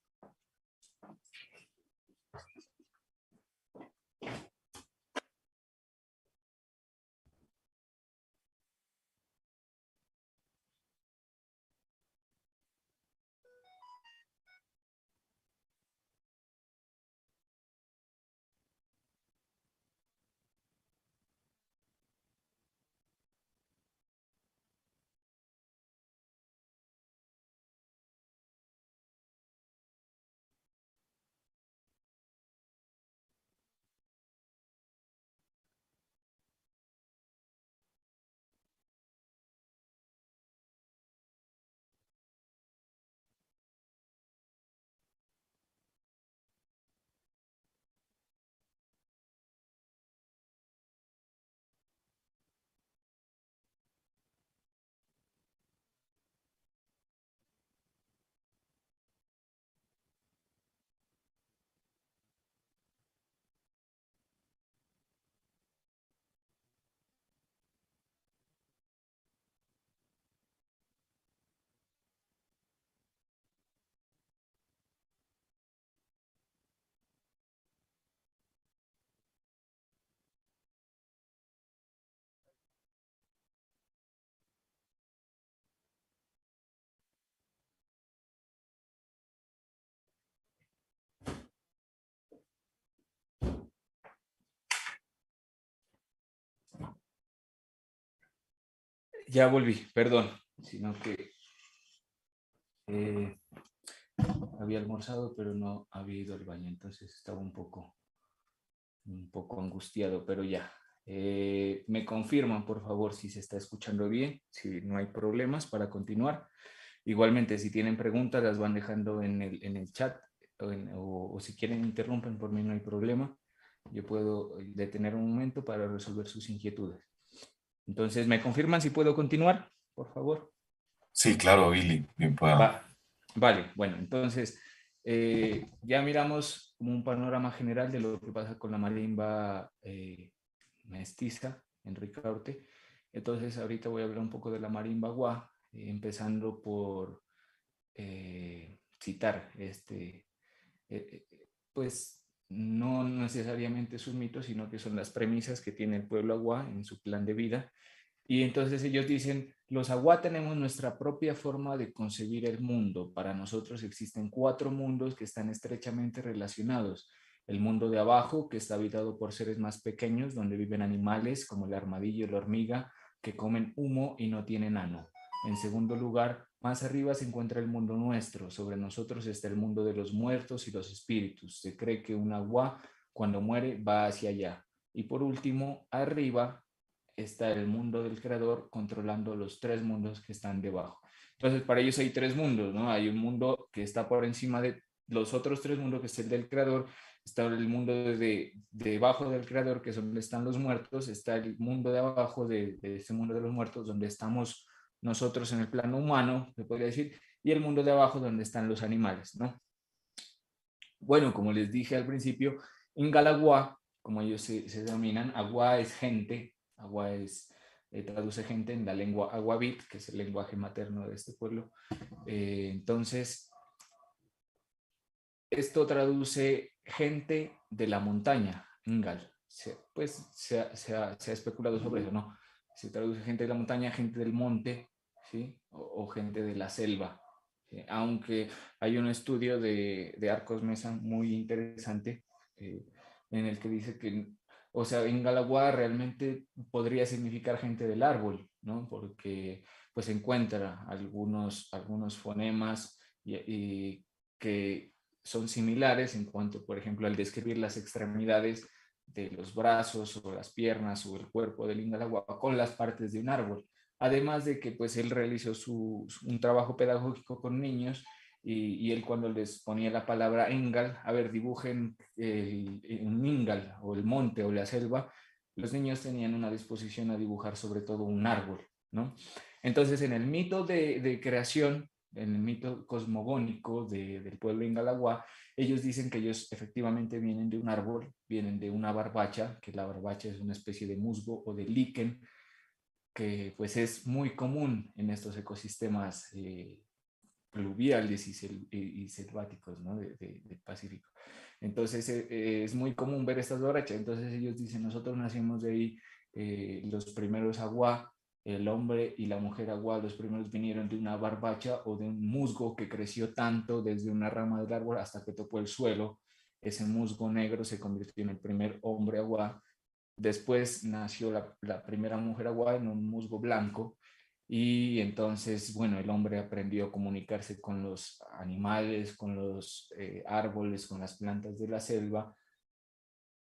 Ya volví, perdón, sino que había almorzado, pero no había ido al baño, entonces estaba un poco angustiado, pero ya. Me confirman, por favor, si se está escuchando bien, si no hay problemas para continuar. Igualmente, si tienen preguntas, las van dejando en el chat o si quieren interrumpen, por mí no hay problema. Yo puedo detener un momento para resolver sus inquietudes. Entonces, ¿me confirman si puedo continuar, por favor?
Sí, claro, Billy, bien pueda.
Vale, bueno, entonces ya miramos como un panorama general de lo que pasa con la marimba mestiza en Ricaurte. Entonces, ahorita voy a hablar un poco de la marimba guá, empezando por citar pues no necesariamente sus mitos, sino que son las premisas que tiene el pueblo aguá en su plan de vida. Y entonces ellos dicen, los aguá tenemos nuestra propia forma de concebir el mundo. Para nosotros existen 4 mundos que están estrechamente relacionados. El mundo de abajo, que está habitado por seres más pequeños, donde viven animales como el armadillo y la hormiga, que comen humo y no tienen ano. En segundo lugar, más arriba se encuentra el mundo nuestro. Sobre nosotros está el mundo de los muertos y los espíritus. Se cree que un aguá, cuando muere, va hacia allá. Y por último, arriba está el mundo del creador controlando los 3 mundos que están debajo. Entonces, para ellos hay 3 mundos, ¿no? Hay un mundo que está por encima de los otros 3 mundos, que es el del creador, está el mundo debajo del creador, que es donde están los muertos, está el mundo de abajo de este mundo de los muertos, donde estamos nosotros en el plano humano, se podría decir, y el mundo de abajo donde están los animales, ¿no? Bueno, como les dije al principio, en Galagua, como ellos se denominan, agua es gente, agua es, traduce gente en la lengua aguavit, que es el lenguaje materno de este pueblo. Entonces, esto traduce gente de la montaña, Ngal. Pues se ha especulado sobre eso, ¿no? Se traduce gente de la montaña, gente del monte, ¿sí? O gente de la selva. Aunque hay un estudio de Arcos Mesa muy interesante en el que dice que, o sea, en Galagua realmente podría significar gente del árbol, ¿no? Porque pues encuentra algunos fonemas y que son similares en cuanto, por ejemplo, al describir las extremidades de los brazos o las piernas o el cuerpo del Ingalagua con las partes de un árbol. Además de que pues él realizó un trabajo pedagógico con niños y él cuando les ponía la palabra Engal, a ver, dibujen un Ingal o el monte o la selva, los niños tenían una disposición a dibujar sobre todo un árbol, ¿no? Entonces en el mito de creación, en el mito cosmogónico del pueblo Ingalagua, ellos dicen que ellos efectivamente vienen de un árbol, vienen de una barbacha, que la barbacha es una especie de musgo o de líquen, que pues es muy común en estos ecosistemas pluviales y selváticos, ¿no? del Pacífico. Entonces es muy común ver estas barrachas. Entonces ellos dicen, nosotros nacimos de ahí, los primeros agua, el hombre y la mujer agua, los primeros vinieron de una barbacha o de un musgo que creció tanto desde una rama del árbol hasta que topó el suelo. Ese musgo negro se convirtió en el primer hombre agua. Después nació la primera mujer agua en un musgo blanco y entonces, bueno, el hombre aprendió a comunicarse con los animales, con los árboles, con las plantas de la selva.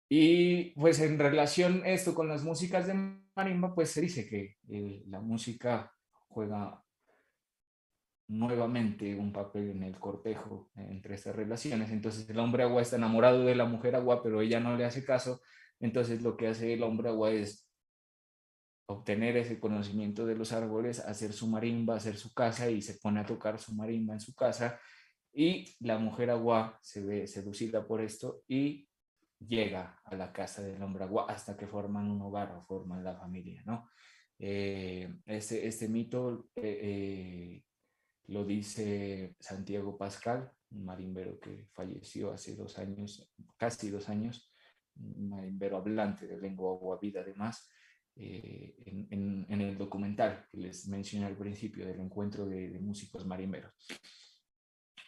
Y pues en relación a esto con las músicas de marimba, pues se dice que la música juega nuevamente un papel en el cortejo entre estas relaciones. Entonces el hombre agua está enamorado de la mujer agua, pero ella no le hace caso. Entonces lo que hace el hombre agua es obtener ese conocimiento de los árboles, hacer su marimba, hacer su casa y se pone a tocar su marimba en su casa. Y la mujer agua se ve seducida por esto y llega a la casa del hombre agua hasta que forman un hogar o forman la familia, ¿no? Este mito lo dice Santiago Pascal, un marimbero que falleció hace 2 años, casi 2 años, un marimbero hablante de lengua guavida además, en el documental que les mencioné al principio del encuentro de músicos marimberos.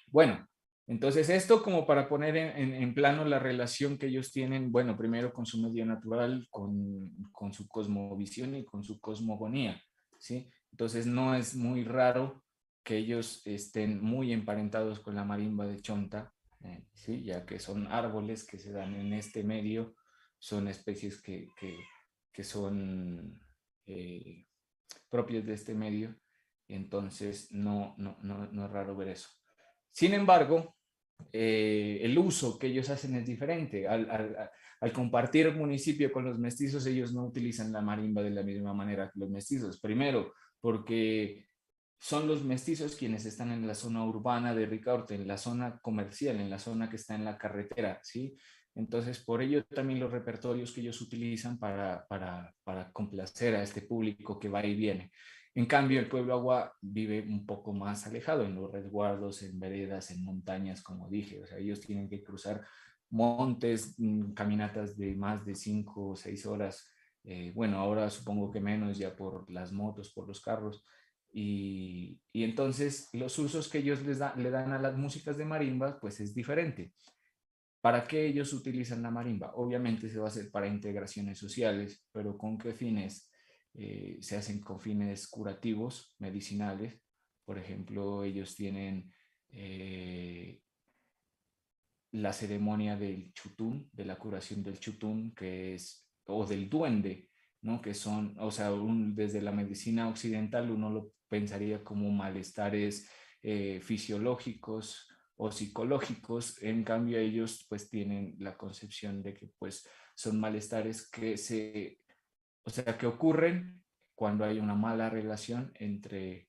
Bueno, entonces esto como para poner en plano la relación que ellos tienen, bueno, primero con su medio natural, con su cosmovisión y con su cosmogonía, ¿sí? Entonces no es muy raro que ellos estén muy emparentados con la marimba de Chonta, ¿sí? Ya que son árboles que se dan en este medio, son especies que son propias de este medio, entonces no es raro ver eso. Sin embargo, el uso que ellos hacen es diferente. Al compartir el municipio con los mestizos, ellos no utilizan la marimba de la misma manera que los mestizos. Primero, porque son los mestizos quienes están en la zona urbana de Ricaurte, en la zona comercial, en la zona que está en la carretera, ¿sí? Entonces, por ello también los repertorios que ellos utilizan para complacer a este público que va y viene. En cambio, el pueblo agua vive un poco más alejado, en los resguardos, en veredas, en montañas, como dije. O sea, ellos tienen que cruzar montes, caminatas de más de 5 o 6 horas. Bueno, ahora supongo que menos ya por las motos, por los carros. Y entonces los usos que ellos le dan a las músicas de marimba, pues es diferente. ¿Para qué ellos utilizan la marimba? Obviamente se va a hacer para integraciones sociales, pero ¿con qué fines? Se hacen con fines curativos, medicinales. Por ejemplo, ellos tienen la ceremonia del chutún, de la curación del chutún, que es, o del duende, ¿no? Que son, o sea, desde la medicina occidental uno lo pensaría como malestares fisiológicos o psicológicos, en cambio ellos pues tienen la concepción de que pues son malestares o sea, que ocurren cuando hay una mala relación entre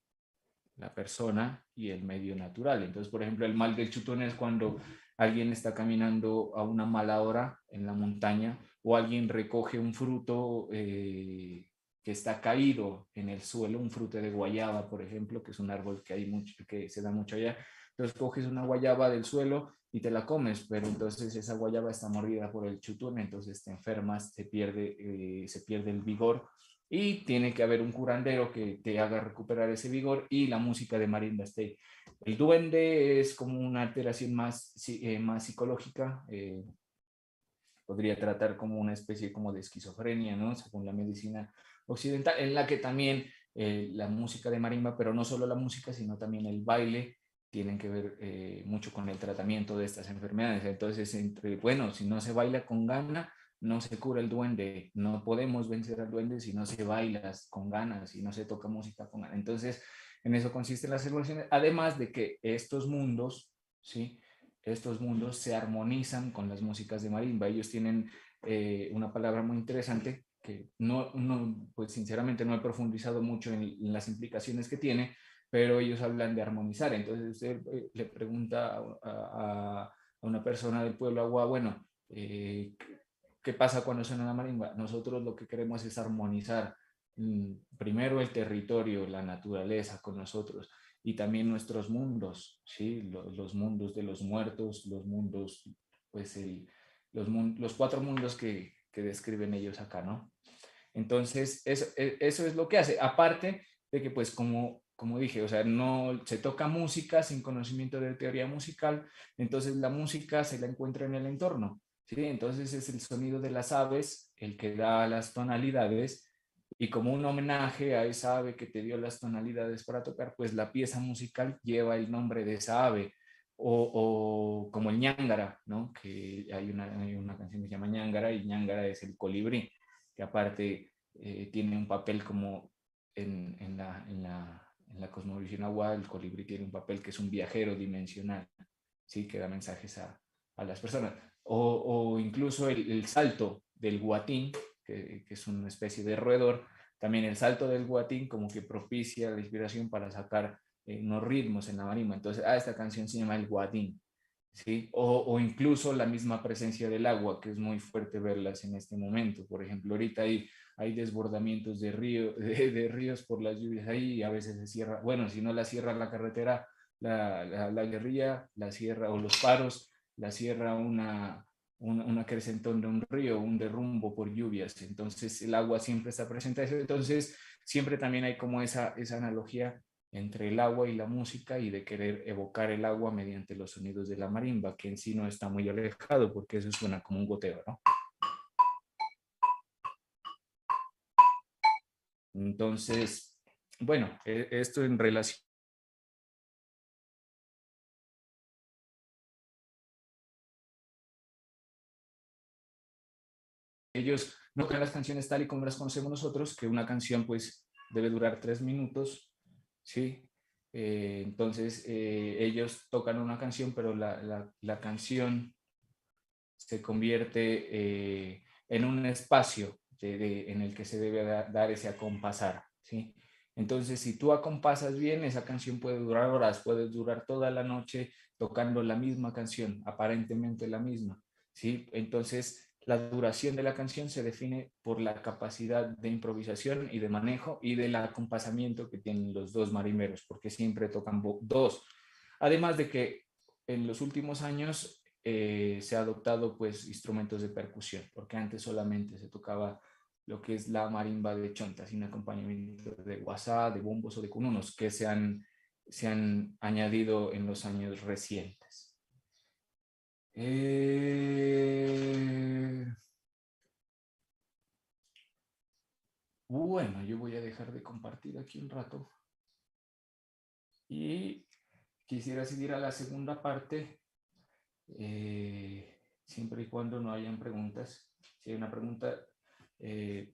la persona y el medio natural. Entonces, por ejemplo, el mal del chutón es cuando alguien está caminando a una mala hora en la montaña o alguien recoge un fruto que está caído en el suelo, un fruto de guayaba, por ejemplo, que es un árbol que hay mucho, que se da mucho allá. Entonces coges una guayaba del suelo y te la comes, pero entonces esa guayaba está mordida por el chutún, entonces te enfermas, se pierde el vigor y tiene que haber un curandero que te haga recuperar ese vigor y la música de marimba esté. El duende es como una alteración más psicológica, podría tratar como una especie como de esquizofrenia, ¿no? Según la medicina occidental, en la que también la música de marimba, pero no solo la música, sino también el baile, tienen que ver mucho con el tratamiento de estas enfermedades. Entonces, bueno, si no se baila con gana, no se cura el duende, no podemos vencer al duende si no se baila con ganas, si no se toca música con ganas. Entonces, en eso consisten las evoluciones, además de que estos mundos, ¿sí? Estos mundos se armonizan con las músicas de marimba. Ellos tienen una palabra muy interesante que pues sinceramente no he profundizado mucho en las implicaciones que tiene, pero ellos hablan de armonizar. Entonces usted le pregunta a una persona del pueblo agua, bueno, ¿qué pasa cuando suena la marimba? Nosotros lo que queremos es armonizar primero el territorio, la naturaleza con nosotros y también nuestros mundos, ¿sí? Los mundos de los muertos, los mundos, pues los 4 mundos que describen ellos acá, ¿no? Entonces, eso es lo que hace. Aparte de que, pues, como dije, o sea, no se toca música sin conocimiento de teoría musical, entonces la música se la encuentra en el entorno, ¿sí? Entonces es el sonido de las aves el que da las tonalidades y como un homenaje a esa ave que te dio las tonalidades para tocar, pues la pieza musical lleva el nombre de esa ave. O como el ñángara, ¿no? Que hay una canción que se llama ñángara y ñángara es el colibrí, que aparte tiene un papel como en la cosmovisión agua, el colibrí tiene un papel que es un viajero dimensional, ¿sí? Que da mensajes a las personas. O incluso el salto del guatín, que es una especie de roedor, también el salto del guatín como que propicia la inspiración para sacar unos ritmos en la marimba. Entonces, esta canción se llama el guatín, ¿sí? O incluso la misma presencia del agua, que es muy fuerte verlas en este momento. Por ejemplo, ahorita hay desbordamientos de ríos por las lluvias ahí y a veces se cierra, bueno, si no la cierra la carretera, la guerrilla, la cierra, o los paros, la cierra una crecentón de un río, un derrumbo por lluvias. Entonces el agua siempre está presente. Entonces siempre también hay como esa analogía entre el agua y la música y de querer evocar el agua mediante los sonidos de la marimba, que en sí no está muy alejado porque eso suena como un goteo, ¿no? Entonces, bueno, esto en relación. Ellos no tocan las canciones tal y como las conocemos nosotros, que una canción pues debe durar 3 minutos, ¿sí? Entonces ellos tocan una canción, pero la canción se convierte en un espacio en el que se debe dar ese acompasar, ¿sí? Entonces, si tú acompasas bien, esa canción puede durar horas, puede durar toda la noche tocando la misma canción, aparentemente la misma, ¿sí? Entonces, la duración de la canción se define por la capacidad de improvisación y de manejo y del acompasamiento que tienen los dos marineros, porque siempre tocan dos. Además de que en los últimos años se ha adoptado pues instrumentos de percusión, porque antes solamente se tocaba lo que es la marimba de chonta, sin acompañamiento de guasá, de bombos o de cununos, que se han añadido en los años recientes. Bueno, yo voy a dejar de compartir aquí un rato y quisiera seguir a la segunda parte, siempre y cuando no hayan preguntas. Si hay una pregunta, eh,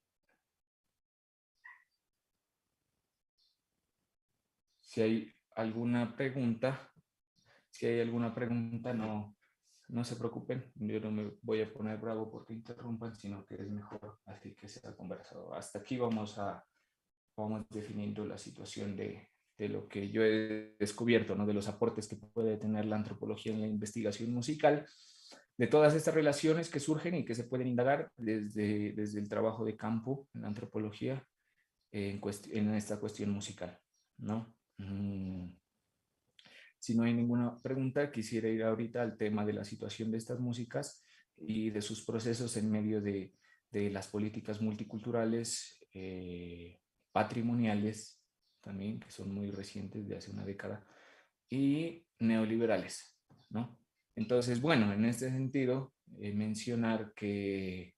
si hay alguna pregunta, si hay alguna pregunta, no se preocupen. Yo no me voy a poner bravo porque interrumpan, sino que es mejor así que sea conversado. Hasta aquí vamos definiendo la situación de lo que yo he descubierto, ¿no? De los aportes que puede tener la antropología en la investigación musical, de todas estas relaciones que surgen y que se pueden indagar desde el trabajo de campo en la antropología en esta cuestión musical, ¿no? Si no hay ninguna pregunta, quisiera ir ahorita al tema de la situación de estas músicas y de sus procesos en medio de las políticas multiculturales, patrimoniales también, que son muy recientes, de hace una década, y neoliberales, ¿no? Entonces, bueno, en este sentido, mencionar que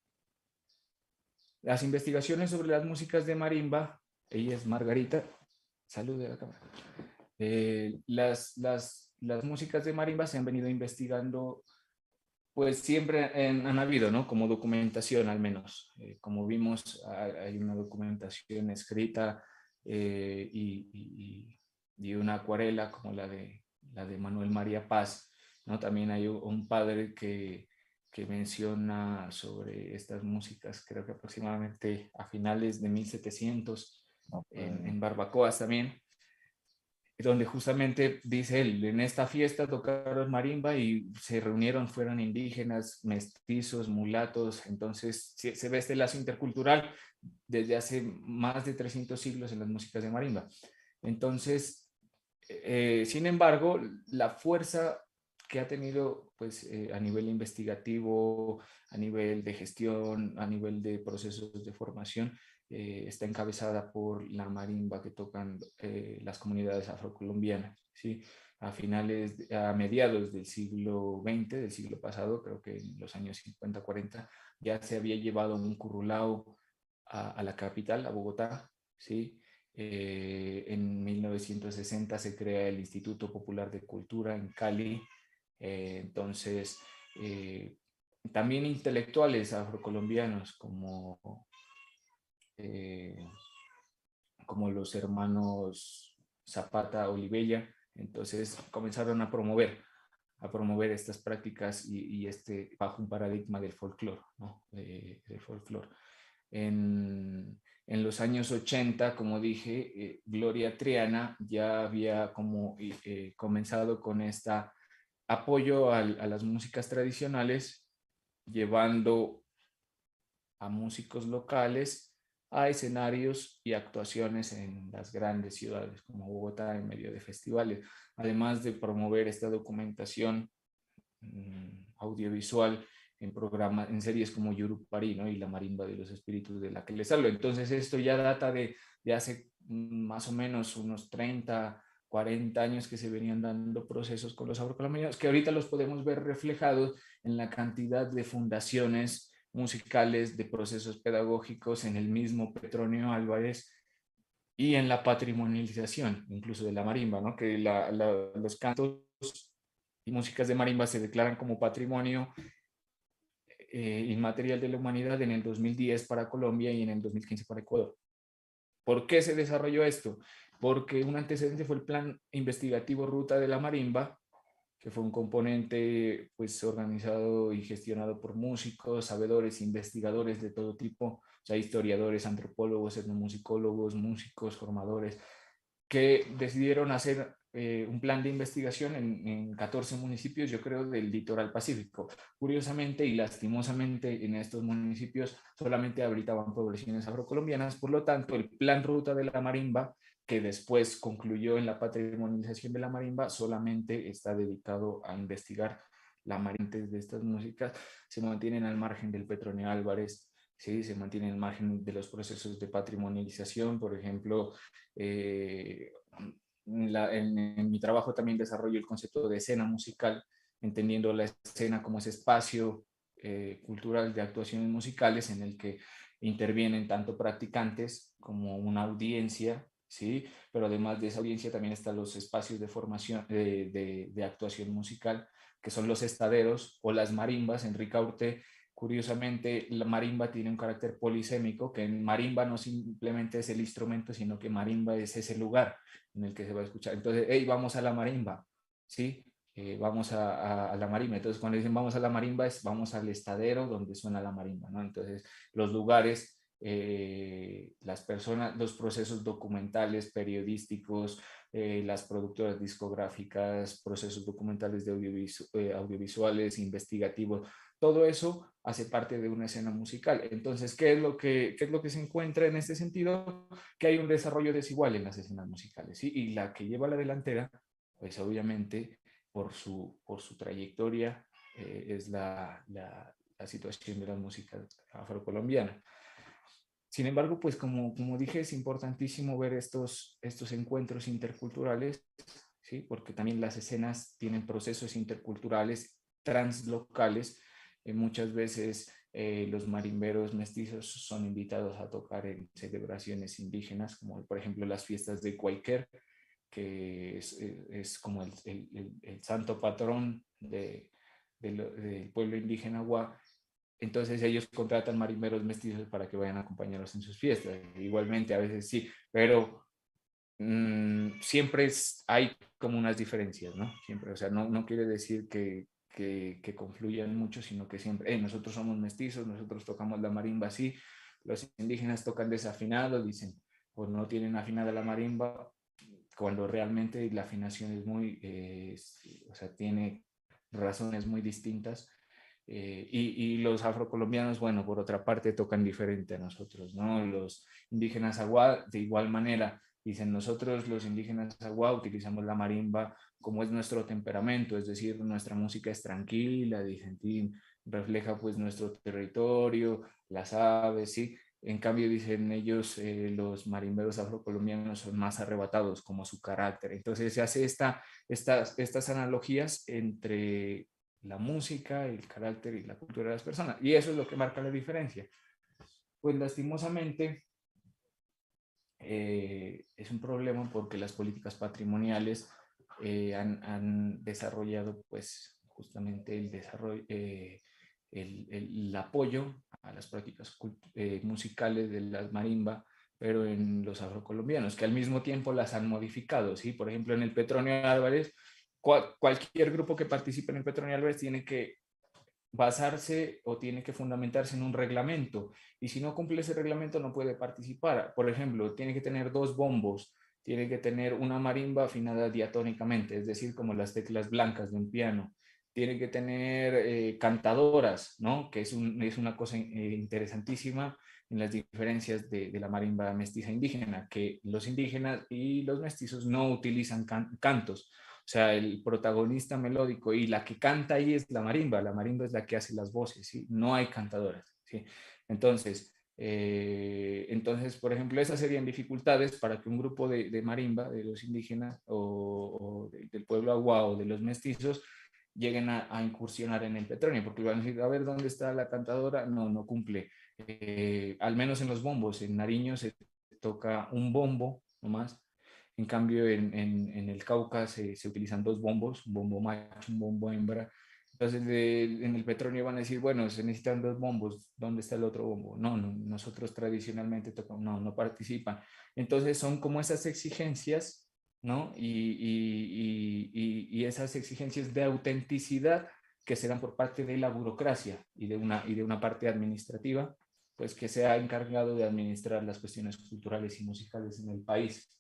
las investigaciones sobre las músicas de marimba, ella es Margarita, salude a la cámara. Las músicas de marimba se han venido investigando, pues siempre han habido, ¿no? Como documentación al menos. Como vimos, hay una documentación escrita y una acuarela como la de Manuel María Paz, ¿no? También hay un padre que menciona sobre estas músicas, creo que aproximadamente a finales de 1700, en Barbacoas también, donde justamente dice él, en esta fiesta tocaron marimba y se reunieron, fueron indígenas, mestizos, mulatos, entonces se ve este lazo intercultural desde hace más de 300 siglos en las músicas de marimba. Entonces, sin embargo, la fuerza que ha tenido pues, a nivel investigativo, a nivel de gestión, a nivel de procesos de formación, está encabezada por la marimba que tocan las comunidades afrocolombianas, ¿sí? A mediados del siglo XX, del siglo pasado, creo que en los años 50, 40, ya se había llevado un currulao a la capital, a Bogotá, ¿sí? En 1960 se crea el Instituto Popular de Cultura en Cali. Entonces, también intelectuales afrocolombianos eh, como los hermanos Zapata Olivella, entonces comenzaron a promover estas prácticas y bajo un paradigma del folclore, ¿no? Del folclore. En los años 80, como dije, Gloria Triana ya había como comenzado con este apoyo a las músicas tradicionales, llevando a músicos locales a escenarios y actuaciones en las grandes ciudades como Bogotá en medio de festivales, además de promover esta documentación audiovisual en series como Yurupari, ¿no? Y La Marimba de los Espíritus de la que les hablo. Entonces esto ya data de hace más o menos unos 30, 40 años que se venían dando procesos con los afrocolombianos, que ahorita los podemos ver reflejados en la cantidad de fundaciones musicales, de procesos pedagógicos en el mismo Petronio Álvarez, y en la patrimonialización, incluso de la marimba, ¿no? Que los cantos y músicas de marimba se declaran como patrimonio inmaterial de la humanidad en el 2010 para Colombia y en el 2015 para Ecuador. ¿Por qué se desarrolló esto? Porque un antecedente fue el plan investigativo Ruta de la Marimba, que fue un componente pues organizado y gestionado por músicos, sabedores, investigadores de todo tipo, o sea, historiadores, antropólogos, etnomusicólogos, músicos, formadores, que decidieron hacer un plan de investigación en 14 municipios, yo creo, del litoral pacífico. Curiosamente y lastimosamente, en estos municipios solamente habitaban poblaciones afrocolombianas, por lo tanto, el plan Ruta de la Marimba, que después concluyó en la patrimonialización de la marimba, solamente está dedicado a investigar la marimba de estas músicas, se mantienen al margen del Petronio Álvarez, ¿sí? Se mantienen al margen de los procesos de patrimonialización, por ejemplo, eh, en mi trabajo también desarrollo el concepto de escena musical, entendiendo la escena como ese espacio cultural de actuaciones musicales en el que intervienen tanto practicantes como una audiencia, ¿sí? Pero además de esa audiencia también están los espacios de formación, de actuación musical, que son los estaderos o las marimbas. En Ricaurte, curiosamente, la marimba tiene un carácter polisémico, que en marimba no simplemente es el instrumento, sino que marimba es ese lugar en el que se va a escuchar. Entonces, hey, vamos a la marimba, ¿sí? Vamos a la marimba. Entonces, cuando dicen vamos a la marimba, es vamos al estadero donde suena la marimba, ¿no? Entonces, los lugares, las personas, los procesos documentales, periodísticos, las productoras discográficas, procesos documentales de audiovisuales, investigativos, todo eso hace parte de una escena musical. Entonces, qué es lo que se encuentra en este sentido? Que hay un desarrollo desigual en las escenas musicales, ¿sí? Y la que lleva la delantera, pues obviamente por su trayectoria, es la situación de la música afrocolombiana. Sin embargo, pues como dije, es importantísimo ver estos encuentros interculturales, ¿sí? Porque también las escenas tienen procesos interculturales translocales. Muchas veces los marimberos mestizos son invitados a tocar en celebraciones indígenas, como por ejemplo las fiestas de Cualquier, que es como el santo patrón del pueblo indígena Wa. Entonces ellos contratan marimberos mestizos para que vayan a acompañarlos en sus fiestas. Igualmente, a veces sí, pero siempre hay como unas diferencias, ¿no? Siempre, o sea, no quiere decir que confluyan mucho, sino que siempre, nosotros somos mestizos, nosotros tocamos la marimba así, los indígenas tocan desafinado, dicen, pues no tienen afinada la marimba, cuando realmente la afinación es muy, o sea, tiene razones muy distintas. Y los afrocolombianos, bueno, por otra parte, tocan diferente a nosotros, ¿no? Los indígenas Aguá, de igual manera, dicen nosotros los indígenas Aguá utilizamos la marimba como es nuestro temperamento, es decir, nuestra música es tranquila, dicen, refleja pues nuestro territorio, las aves, ¿sí? En cambio, dicen ellos, los marimberos afrocolombianos son más arrebatados como su carácter. Entonces se hace estas analogías entre la música, el carácter y la cultura de las personas. Y eso es lo que marca la diferencia. Pues lastimosamente es un problema porque las políticas patrimoniales han desarrollado pues justamente el desarrollo, el apoyo a las prácticas musicales de la marimba, pero en los afrocolombianos, que al mismo tiempo las han modificado, ¿sí? Por ejemplo, en el Petronio Álvarez, cualquier grupo que participe en el Petronio Álvarez tiene que basarse o tiene que fundamentarse en un reglamento, y si no cumple ese reglamento no puede participar. Por ejemplo, tiene que tener dos bombos, tiene que tener una marimba afinada diatónicamente, es decir, como las teclas blancas de un piano, tiene que tener cantadoras, ¿no? Que es una cosa interesantísima en las diferencias de la marimba mestiza indígena, que los indígenas y los mestizos no utilizan cantos. O sea, el protagonista melódico y la que canta ahí es la marimba es la que hace las voces, ¿sí? No hay cantadoras, ¿sí? Entonces, por ejemplo, esas serían dificultades para que un grupo de marimba, de los indígenas del pueblo agua o de los mestizos, lleguen a incursionar en el Petronio, porque van a decir, a ver, ¿dónde está la cantadora? No cumple. Al menos en los bombos, en Nariño se toca un bombo no más. En cambio, en el Cauca se utilizan dos bombos, un bombo macho, un bombo hembra. Entonces, en el petróleo van a decir, bueno, se necesitan dos bombos, ¿dónde está el otro bombo? No, no, nosotros tradicionalmente tocamos, no, no participan. Entonces, son como esas exigencias, ¿no? Y esas exigencias de autenticidad que se dan por parte de la burocracia y de una parte administrativa, pues que se ha encargado de administrar las cuestiones culturales y musicales en el país.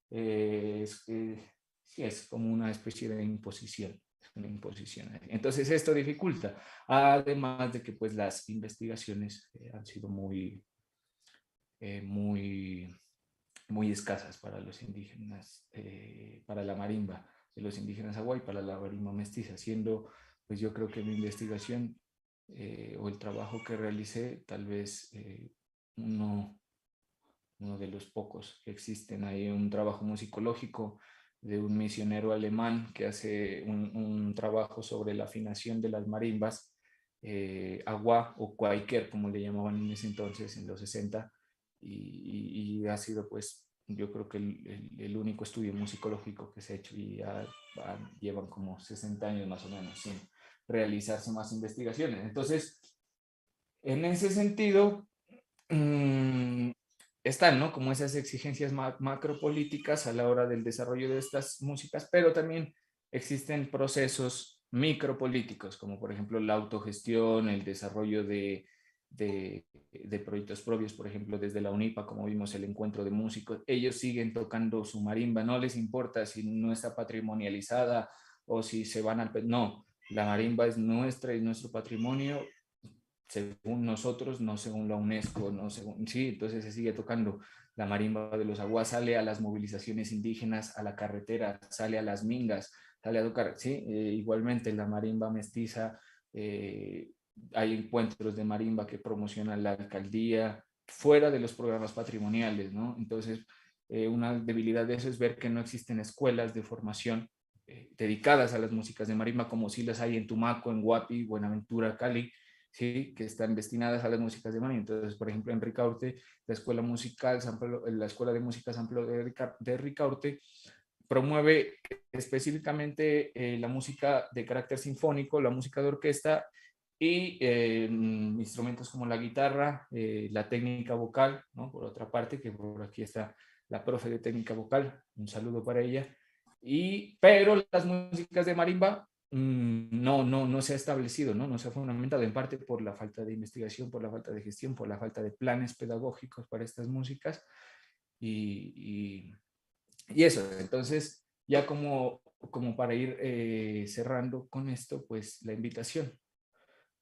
Sí, es como una especie de imposición. Una imposición. Entonces esto dificulta, además de que pues las investigaciones han sido muy, muy escasas para los indígenas, para la marimba de los indígenas Aguay, para la marimba mestiza, siendo pues yo creo que mi investigación o el trabajo que realicé tal vez uno de los pocos que existen. Hay un trabajo musicológico de un misionero alemán que hace un trabajo sobre la afinación de las marimbas, agua o cuaiquer, como le llamaban en ese entonces, en los 60, y ha sido pues yo creo que el único estudio musicológico que se ha hecho y ya llevan como 60 años más o menos sin realizarse más investigaciones. Entonces, en ese sentido, están, ¿no? Como esas exigencias macropolíticas a la hora del desarrollo de estas músicas, pero también existen procesos micropolíticos, como por ejemplo la autogestión, el desarrollo de proyectos propios, por ejemplo, desde la UNIPA, como vimos el encuentro de músicos, ellos siguen tocando su marimba, no les importa si no está patrimonializada o si se van al... No, la marimba es nuestra, es nuestro patrimonio, según nosotros, no según la UNESCO, no según, sí, entonces se sigue tocando. La marimba de los aguas sale a las movilizaciones indígenas, a la carretera, sale a las mingas, sale a tocar, sí, igualmente la marimba mestiza, hay encuentros de marimba que promocionan la alcaldía, fuera de los programas patrimoniales, ¿no? Entonces, una debilidad de eso es ver que no existen escuelas de formación dedicadas a las músicas de marimba, como si las hay en Tumaco, en Guapi, Buenaventura, Cali, ¿sí? Que están destinadas a las músicas de marimba. Entonces, por ejemplo, en Ricaurte, la Escuela Musical, la Escuela de Música San Pedro de Ricaurte promueve específicamente la música de carácter sinfónico, la música de orquesta y instrumentos como la guitarra, la técnica vocal, ¿no? Por otra parte, que por aquí está la profe de técnica vocal, un saludo para ella. Pero las músicas de marimba no se ha establecido, ¿no? No se ha fundamentado, en parte por la falta de investigación, por la falta de gestión, por la falta de planes pedagógicos para estas músicas y, y eso. Entonces, ya como para ir cerrando con esto, pues la invitación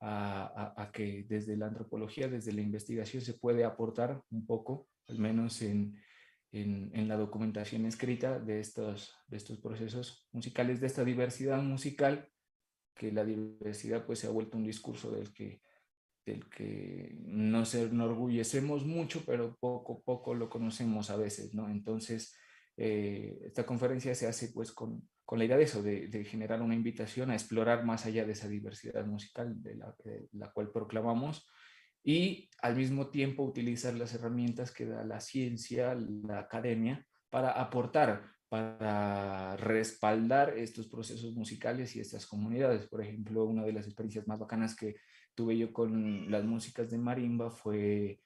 a que desde la antropología, desde la investigación se puede aportar un poco, al menos en la documentación escrita de estos procesos musicales, de esta diversidad musical, que la diversidad pues se ha vuelto un discurso del que nos enorgullecemos mucho, pero poco lo conocemos a veces, ¿no? Entonces, esta conferencia se hace pues con la idea de eso, de generar una invitación a explorar más allá de esa diversidad musical de la cual proclamamos y al mismo tiempo utilizar las herramientas que da la ciencia, la academia, para aportar, para respaldar estos procesos musicales y estas comunidades. Por ejemplo, una de las experiencias más bacanas que tuve yo con las músicas de marimba fue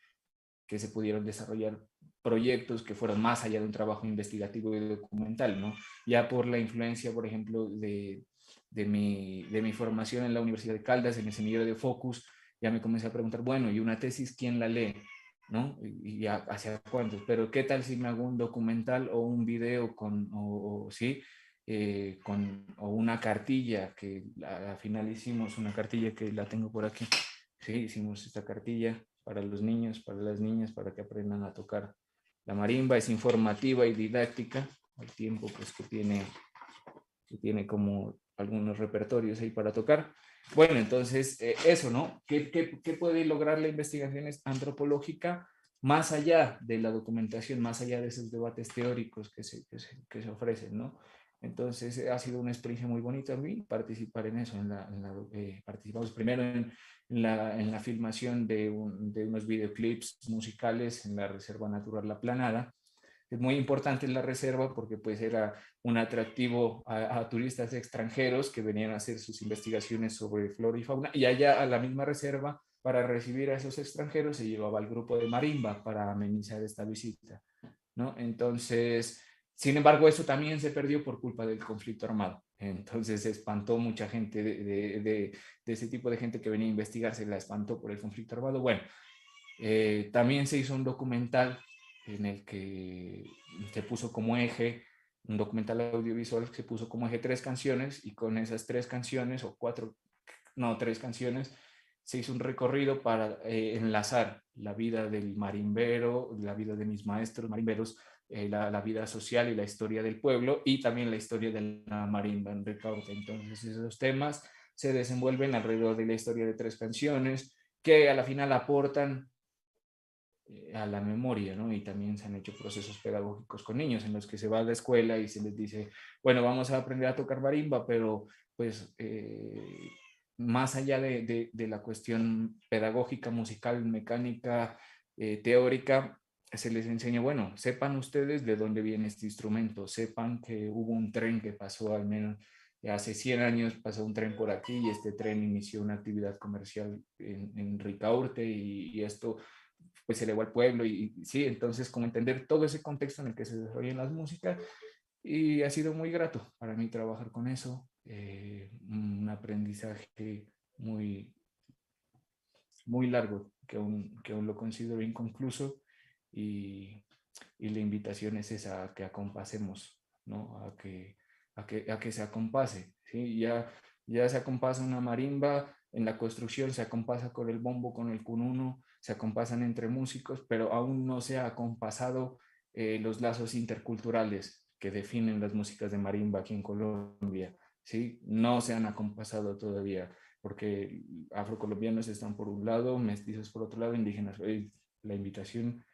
que se pudieron desarrollar proyectos que fueron más allá de un trabajo investigativo y documental, ¿no? Ya por la influencia, por ejemplo, de mi formación en la Universidad de Caldas, en el semillero de Focus, ya me comencé a preguntar, bueno, ¿y una tesis quién la lee? ¿No? Y ya hacia cuántos, pero ¿qué tal si me hago un documental o un video sí, o una cartilla que al final hicimos, una cartilla que la tengo por aquí, sí, hicimos esta cartilla para los niños, para las niñas, para que aprendan a tocar la marimba, es informativa y didáctica, al tiempo pues que tiene como algunos repertorios ahí para tocar. Bueno, entonces eso, ¿no? ¿Qué puede lograr la investigación antropológica más allá de la documentación, más allá de esos debates teóricos que se ofrecen, ¿no? Entonces ha sido una experiencia muy bonita a mí participar en eso. Participamos primero en la filmación de unos videoclips musicales en la Reserva Natural La Planada. es muy importante la reserva porque pues era un atractivo a turistas extranjeros que venían a hacer sus investigaciones sobre flora y fauna, y allá a la misma reserva, para recibir a esos extranjeros, se llevaba al grupo de marimba para amenizar esta visita, ¿no? Entonces, sin embargo, eso también se perdió por culpa del conflicto armado. Entonces se espantó mucha gente de ese tipo de gente que venía a investigar, se la espantó por el conflicto armado. Bueno, también se hizo un documental en el que se puso como eje, un documental audiovisual que se puso como eje 3 canciones, y con esas 3 canciones, o 4, no, 3 canciones, se hizo un recorrido para enlazar la vida del marimbero, la vida de mis maestros marimberos, la vida social y la historia del pueblo, y también la historia de la marimba en Ricaurte. Entonces esos temas se desenvuelven alrededor de la historia de 3 canciones que a la final aportan a la memoria, ¿no? Y también se han hecho procesos pedagógicos con niños en los que se va a la escuela y se les dice, bueno, vamos a aprender a tocar marimba, pero pues más allá de la cuestión pedagógica, musical, mecánica, teórica, se les enseña, bueno, sepan ustedes de dónde viene este instrumento, sepan que hubo un tren que pasó al menos hace 100 años, pasó un tren por aquí y este tren inició una actividad comercial en Ricaurte, y esto pues se elevó al pueblo, y sí, entonces como entender todo ese contexto en el que se desarrollan las músicas, y ha sido muy grato para mí trabajar con eso, un aprendizaje muy, muy largo que aún lo considero inconcluso, y, y la invitación es esa, a que acompasemos, ¿no? A que se acompase, ¿sí? Ya se acompasa una marimba, en la construcción se acompasa con el bombo, con el cununo, se acompasan entre músicos, pero aún no se ha acompasado los lazos interculturales que definen las músicas de marimba aquí en Colombia, ¿sí? No se han acompasado todavía, porque afrocolombianos están por un lado, mestizos por otro lado, indígenas. La invitación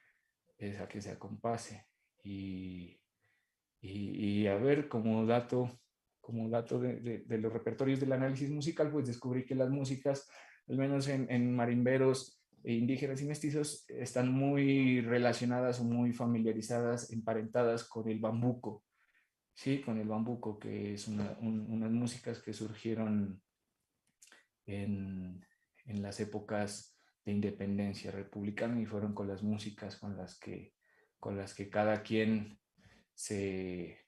es a que se acompase. Y a ver, como dato de los repertorios del análisis musical, pues descubrí que las músicas, al menos en marimberos indígenas y mestizos, están muy relacionadas o muy familiarizadas, emparentadas con el bambuco, ¿sí? Con el bambuco, que es unas músicas que surgieron en, en las épocas de independencia republicana, y fueron con las músicas con las que cada quien se,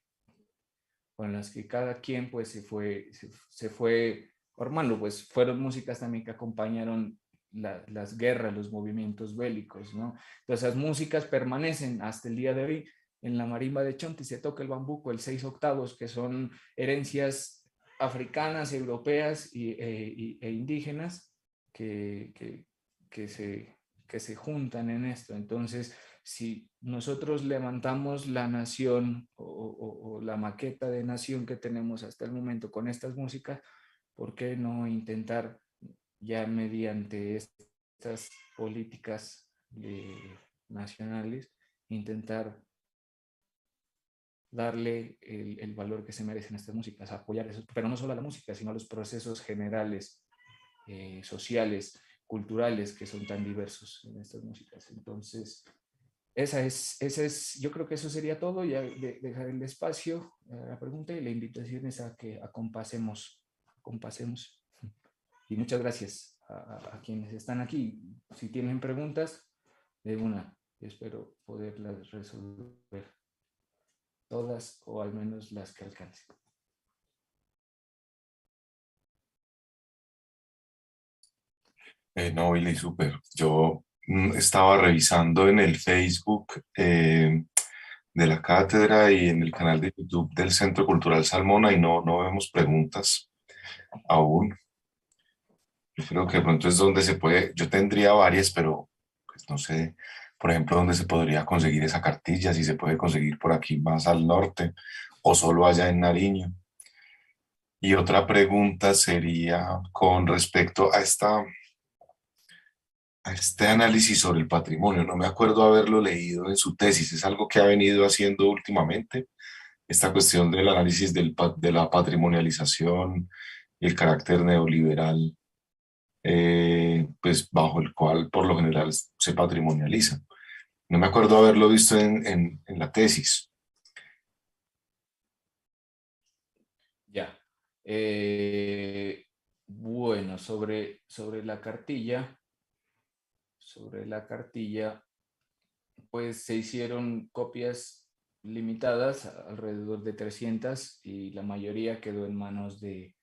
con las que cada quien pues se fue formando, pues fueron músicas también que acompañaron las guerras, los movimientos bélicos, ¿no? Entonces las músicas permanecen hasta el día de hoy. En la marimba de Chonti se toca el bambuco, el 6 octavos, que son herencias africanas, europeas e indígenas que, que, que se juntan en esto. Entonces, si nosotros levantamos la nación o la maqueta de nación que tenemos hasta el momento con estas músicas, ¿por qué no intentar ya mediante estas políticas nacionales, intentar darle el valor que se merecen estas músicas, apoyar eso, pero no solo a la música, sino a los procesos generales, sociales, culturales, que son tan diversos en estas músicas? Entonces, yo creo que eso sería todo. Ya dejar el espacio a la pregunta, y la invitación es a que acompasemos. Y muchas gracias a quienes están aquí. Si tienen preguntas, de una, espero poderlas resolver todas, o al menos las que alcance.
No, Billy, súper. Yo estaba revisando en el Facebook de la cátedra y en el canal de YouTube del Centro Cultural Salmona, y no vemos preguntas aún. Yo creo que de pronto es donde se puede, yo tendría varias, pero pues no sé, por ejemplo, dónde se podría conseguir esa cartilla, si se puede conseguir por aquí más al norte o solo allá en Nariño. Y otra pregunta sería con respecto a este análisis sobre el patrimonio. No me acuerdo haberlo leído en su tesis, es algo que ha venido haciendo últimamente, esta cuestión del análisis de la patrimonialización y el carácter neoliberal, pues bajo el cual por lo general se patrimonializa. No me acuerdo haberlo visto en la tesis.
Ya. Bueno, sobre la cartilla, pues se hicieron copias limitadas, alrededor de 300, y la mayoría quedó en manos de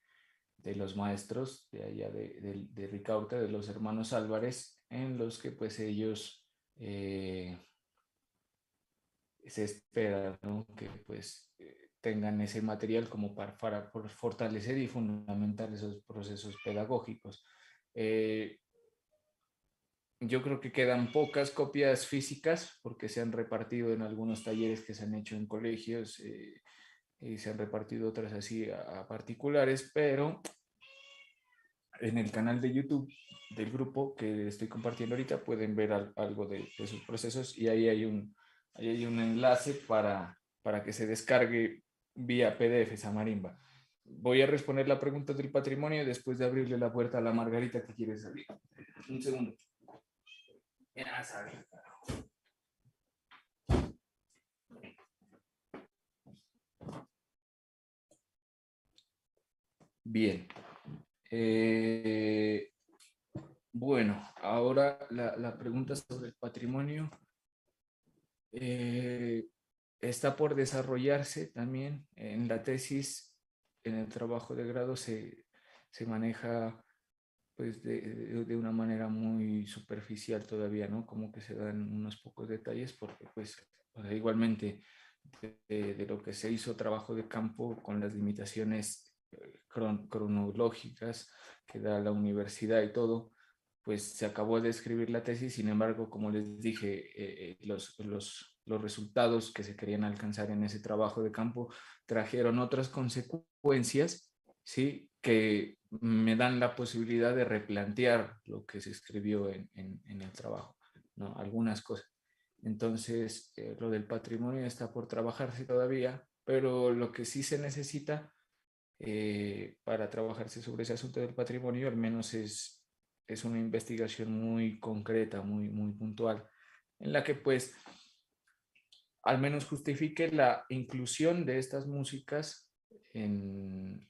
los maestros de allá de Ricaurte, de los hermanos Álvarez, en los que pues ellos se espera, ¿no?, que pues tengan ese material como para fortalecer y fundamentar esos procesos pedagógicos. Yo creo que quedan pocas copias físicas porque se han repartido en algunos talleres que se han hecho en colegios, y se han repartido otras así a particulares, pero en el canal de YouTube del grupo que estoy compartiendo ahorita pueden ver algo de sus procesos, y ahí hay un enlace para que se descargue vía PDF esa marimba. Voy a responder la pregunta del patrimonio después de abrirle la puerta a la Margarita que quiere salir. Un segundo. Ya sabes. Bien. Bueno, ahora la pregunta sobre el patrimonio está por desarrollarse también en la tesis. En el trabajo de grado se maneja pues de una manera muy superficial todavía, ¿no? Como que se dan unos pocos detalles porque pues o sea, igualmente de lo que se hizo trabajo de campo con las limitaciones cronológicas que da la universidad y todo, pues se acabó de escribir la tesis. Sin embargo, como les dije, los resultados que se querían alcanzar en ese trabajo de campo trajeron otras consecuencias, ¿sí?, que me dan la posibilidad de replantear lo que se escribió en el trabajo, ¿no? Algunas cosas. Entonces, lo del patrimonio está por trabajarse todavía, pero lo que sí se necesita para trabajarse sobre ese asunto del patrimonio, al menos es una investigación muy concreta, muy puntual, en la que pues al menos justifique la inclusión de estas músicas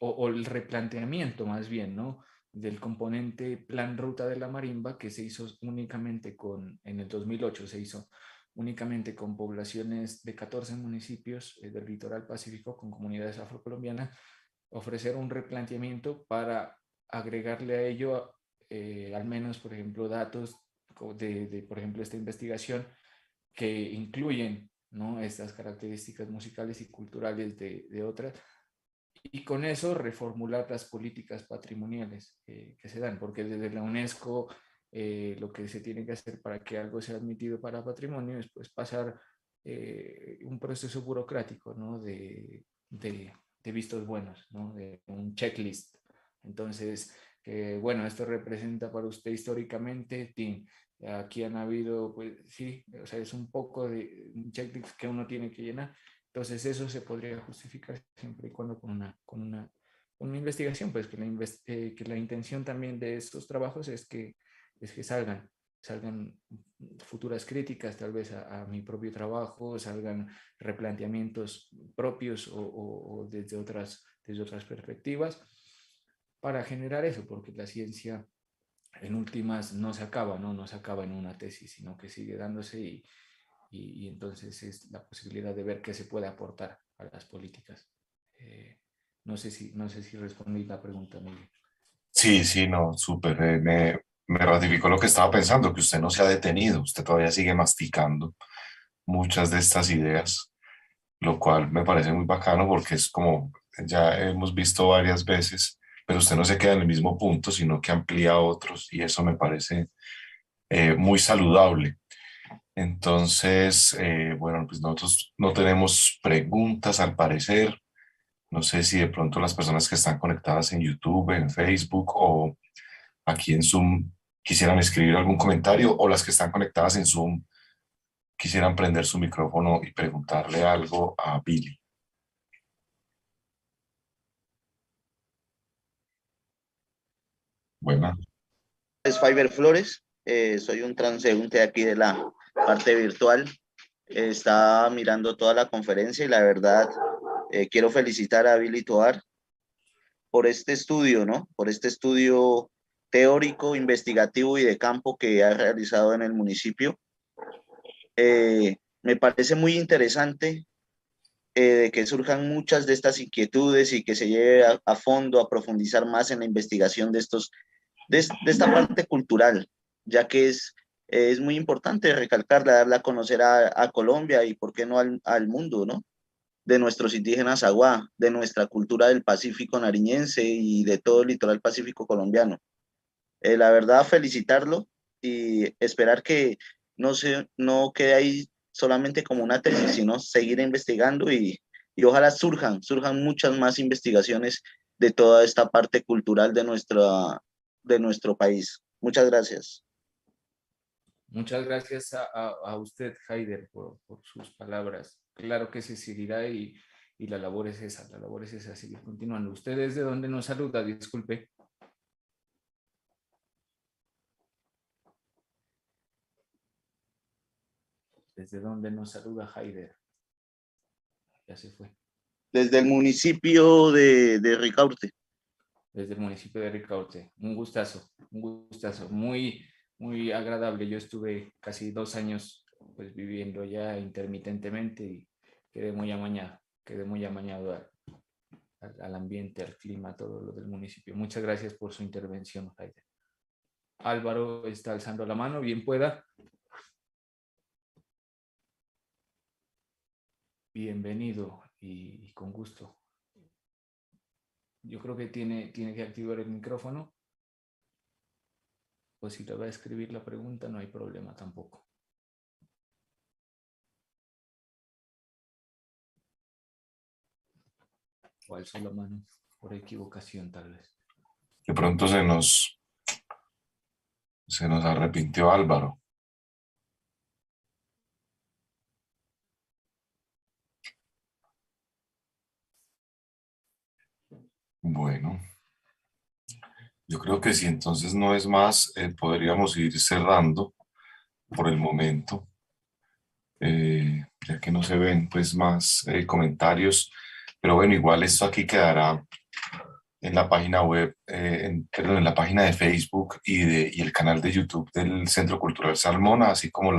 o el replanteamiento más bien, ¿no?, del componente plan ruta de la marimba, que se hizo únicamente en el 2008 se hizo únicamente con poblaciones de 14 municipios del litoral pacífico con comunidades afrocolombianas, ofrecer un replanteamiento para agregarle a ello al menos, por ejemplo, datos por ejemplo, esta investigación que incluyen, ¿no?, estas características musicales y culturales de otras, y con eso reformular las políticas patrimoniales que se dan, porque desde la UNESCO lo que se tiene que hacer para que algo sea admitido para patrimonio es pues pasar un proceso burocrático, ¿no?, de vistos buenos, ¿no?, de un checklist. Entonces, bueno, esto representa para usted históricamente, aquí han habido, pues sí, o sea, es un poco de un checklist que uno tiene que llenar. Entonces eso se podría justificar siempre y cuando con una investigación, pues que la intención también de estos trabajos es que salgan futuras críticas tal vez a mi propio trabajo, salgan replanteamientos propios o desde otras perspectivas para generar eso, porque la ciencia en últimas no se acaba, ¿no? No se acaba en una tesis, sino que sigue dándose y entonces es la posibilidad de ver qué se puede aportar a las políticas. No sé si respondí la pregunta, Miguel.
Sí, sí, no, súper. Me ratificó lo que estaba pensando, que usted no se ha detenido, usted todavía sigue masticando muchas de estas ideas, lo cual me parece muy bacano porque es como ya hemos visto varias veces, pero usted no se queda en el mismo punto, sino que amplía otros y eso me parece muy saludable. Entonces, bueno, pues nosotros no tenemos preguntas al parecer. No sé si de pronto las personas que están conectadas en YouTube, en Facebook o aquí en Zoom quisieran escribir algún comentario, o las que están conectadas en Zoom quisieran prender su micrófono y preguntarle algo a Billy. Bueno,
Es Fiber Flores, soy un transeúnte aquí de la parte virtual. Estaba mirando toda la conferencia y la verdad quiero felicitar a Billy Tovar por este estudio, ¿no? Por este estudio teórico, investigativo y de campo que ha realizado en el municipio. Me parece muy interesante de que surjan muchas de estas inquietudes y que se lleve a fondo, a profundizar más en la investigación de de esta parte cultural, ya que es muy importante recalcarla, darla a conocer a Colombia y por qué no al mundo, ¿no? De nuestros indígenas aguá, de nuestra cultura del Pacífico nariñense y de todo el litoral pacífico colombiano. La verdad, felicitarlo y esperar que no quede ahí solamente como una tesis, sino seguir investigando y ojalá surjan muchas más investigaciones de toda esta parte cultural de nuestro país. Muchas gracias.
Muchas gracias a usted, Haider, por sus palabras. Claro que se seguirá y la labor es esa, la labor es esa, seguir continuando. ¿Usted desde dónde nos saluda? Disculpe. ¿Desde dónde nos saluda Haider? Ya se fue.
Desde el municipio de Ricaurte.
Desde el municipio de Ricaurte. Un gustazo, muy, muy agradable. Yo estuve casi 2 años pues viviendo ya intermitentemente y quedé muy amañado al ambiente, al clima, todo lo del municipio. Muchas gracias por su intervención, Haider. Álvaro está alzando la mano, bien pueda. Bienvenido y con gusto. Yo creo que tiene que activar el micrófono. O si le va a escribir la pregunta, no hay problema tampoco. O alzó la mano por equivocación, tal vez.
De pronto se nos arrepintió Álvaro. Bueno, yo creo que si entonces no es más, podríamos ir cerrando por el momento, ya que no se ven pues más comentarios, pero bueno, igual esto aquí quedará en la página web, perdón, en la página de Facebook y el canal de YouTube del Centro Cultural Salmona, así como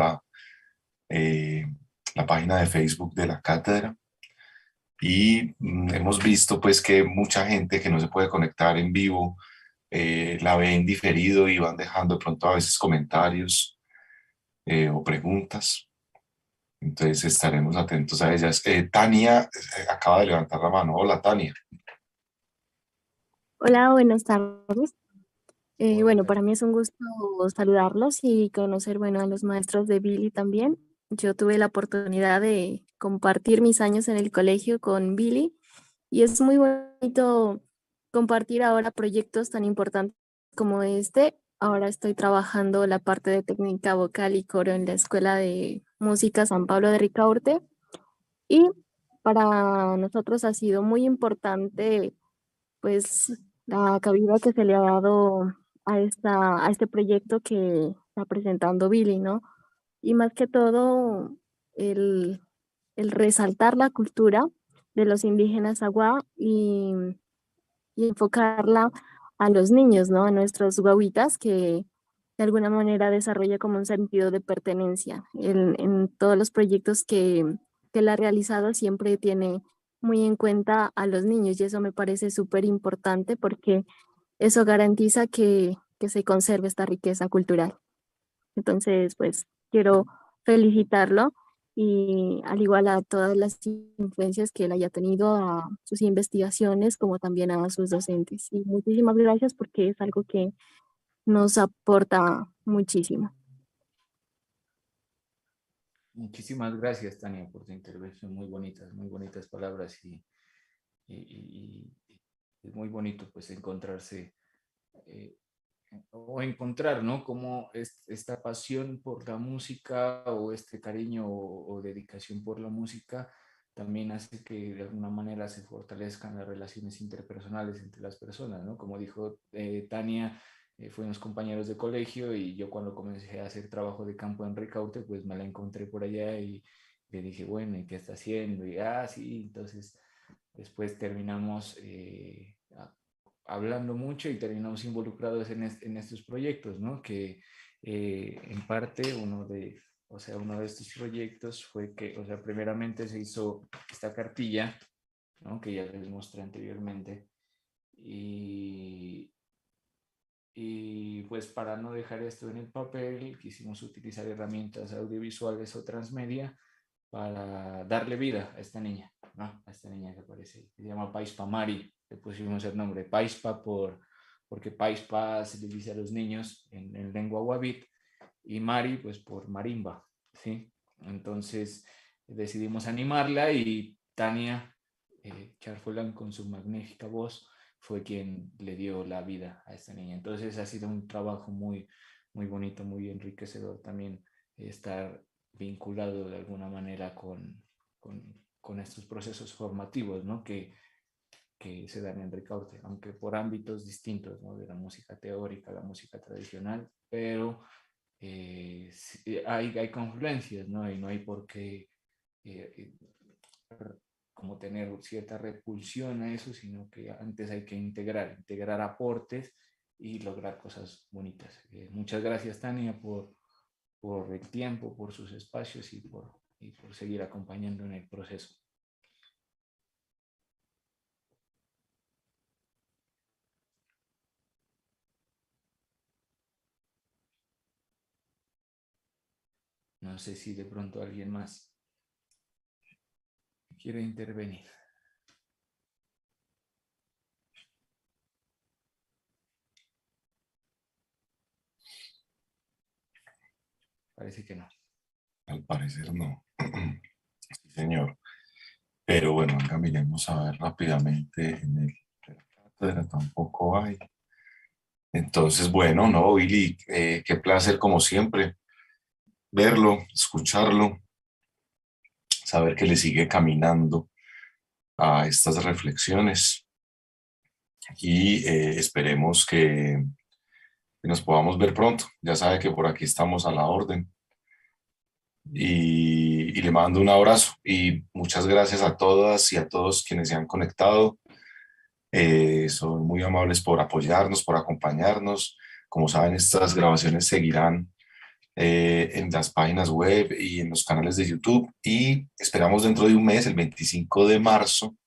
eh, la página de Facebook de la cátedra. Y hemos visto pues que mucha gente que no se puede conectar en vivo la ve en diferido y van dejando de pronto a veces comentarios o preguntas. Entonces estaremos atentos a ellas. Tania acaba de levantar la mano. Hola, Tania.
Hola, buenas tardes. Bueno,
Hola.
para mí es un gusto saludarlos y conocer, bueno, a los maestros de Billy también. Yo tuve la oportunidad de compartir mis años en el colegio con Billy y es muy bonito compartir ahora proyectos tan importantes como este. Ahora estoy trabajando la parte de técnica vocal y coro en la Escuela de Música San Pablo de Ricaurte y para nosotros ha sido muy importante pues la cabida que se le ha dado a este proyecto que está presentando Billy, ¿no? Y más que todo, el, el resaltar la cultura de los indígenas Agua y enfocarla a los niños, ¿no? A nuestros guaguitas que de alguna manera desarrolla como un sentido de pertenencia. En todos los proyectos que él ha realizado siempre tiene muy en cuenta a los niños y eso me parece súper importante porque eso garantiza que se conserve esta riqueza cultural. Entonces, pues quiero felicitarlo y al igual a todas las influencias que él haya tenido a sus investigaciones como también a sus docentes. Y muchísimas gracias porque es algo que nos aporta muchísimo.
Muchísimas gracias, Tania, por tu intervención. Muy bonitas palabras y es muy bonito pues encontrarse eh, o encontrar, ¿no? Como esta pasión por la música o este cariño o dedicación por la música también hace que de alguna manera se fortalezcan las relaciones interpersonales entre las personas, ¿no? Como dijo Tania, fuimos compañeros de colegio y yo cuando comencé a hacer trabajo de campo en Ricaurte, pues me la encontré por allá le dije, bueno, ¿y qué está haciendo? Y sí, entonces después terminamos hablando mucho y terminamos involucrados en estos proyectos, ¿no? Que en parte uno de estos proyectos fue que, o sea, primeramente se hizo esta cartilla, ¿no? Que ya les mostré anteriormente. Y pues para no dejar esto en el papel, quisimos utilizar herramientas audiovisuales o transmedia para darle vida a esta niña, ¿no? A esta niña que aparece ahí. Se llama Paispa Mari, le pusimos el nombre Paispa porque Paispa se le dice a los niños en lengua wabit, y Mari pues por marimba, ¿sí? Entonces decidimos animarla y Tania Charfolán con su magnífica voz fue quien le dio la vida a esta niña. Entonces ha sido un trabajo muy, muy bonito, muy enriquecedor también estar vinculado de alguna manera con estos procesos formativos, ¿no? que se dan en Ricaurte, aunque por ámbitos distintos, ¿no? De la música teórica, la música tradicional, pero hay confluencias, ¿no? Y no hay por qué como tener cierta repulsión a eso, sino que antes hay que integrar aportes y lograr cosas bonitas. Muchas gracias, Tania, por el tiempo, por sus espacios y por seguir acompañando en el proceso. No sé si de pronto alguien más quiere intervenir. Parece que no.
Al parecer no. Sí, señor. Pero bueno, venga, miremos a ver rápidamente en el cátedra tampoco hay. Entonces, bueno, no, Billy, qué placer como siempre verlo, escucharlo, saber que le sigue caminando a estas reflexiones y esperemos que nos podamos ver pronto. Ya sabe que por aquí estamos a la orden. Y le mando un abrazo y muchas gracias a todas y a todos quienes se han conectado. Son muy amables por apoyarnos, por acompañarnos. Como saben, estas grabaciones seguirán en las páginas web y en los canales de YouTube y esperamos dentro de un mes, el 25 de marzo,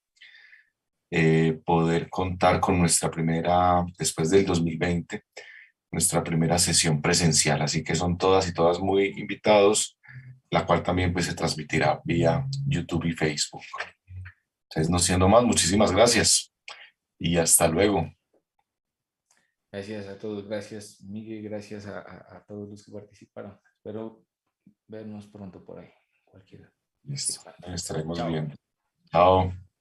poder contar con nuestra primera, después del 2020, nuestra primera sesión presencial. Así que son todas y todas muy invitados, la cual también pues se transmitirá vía YouTube y Facebook. Entonces, no siendo más, muchísimas gracias y hasta luego.
Gracias a todos, gracias Miguel, gracias a todos los que participaron. Espero vernos pronto por ahí, cualquiera.
Listo, estaremos
Chao.
viendo. Chao.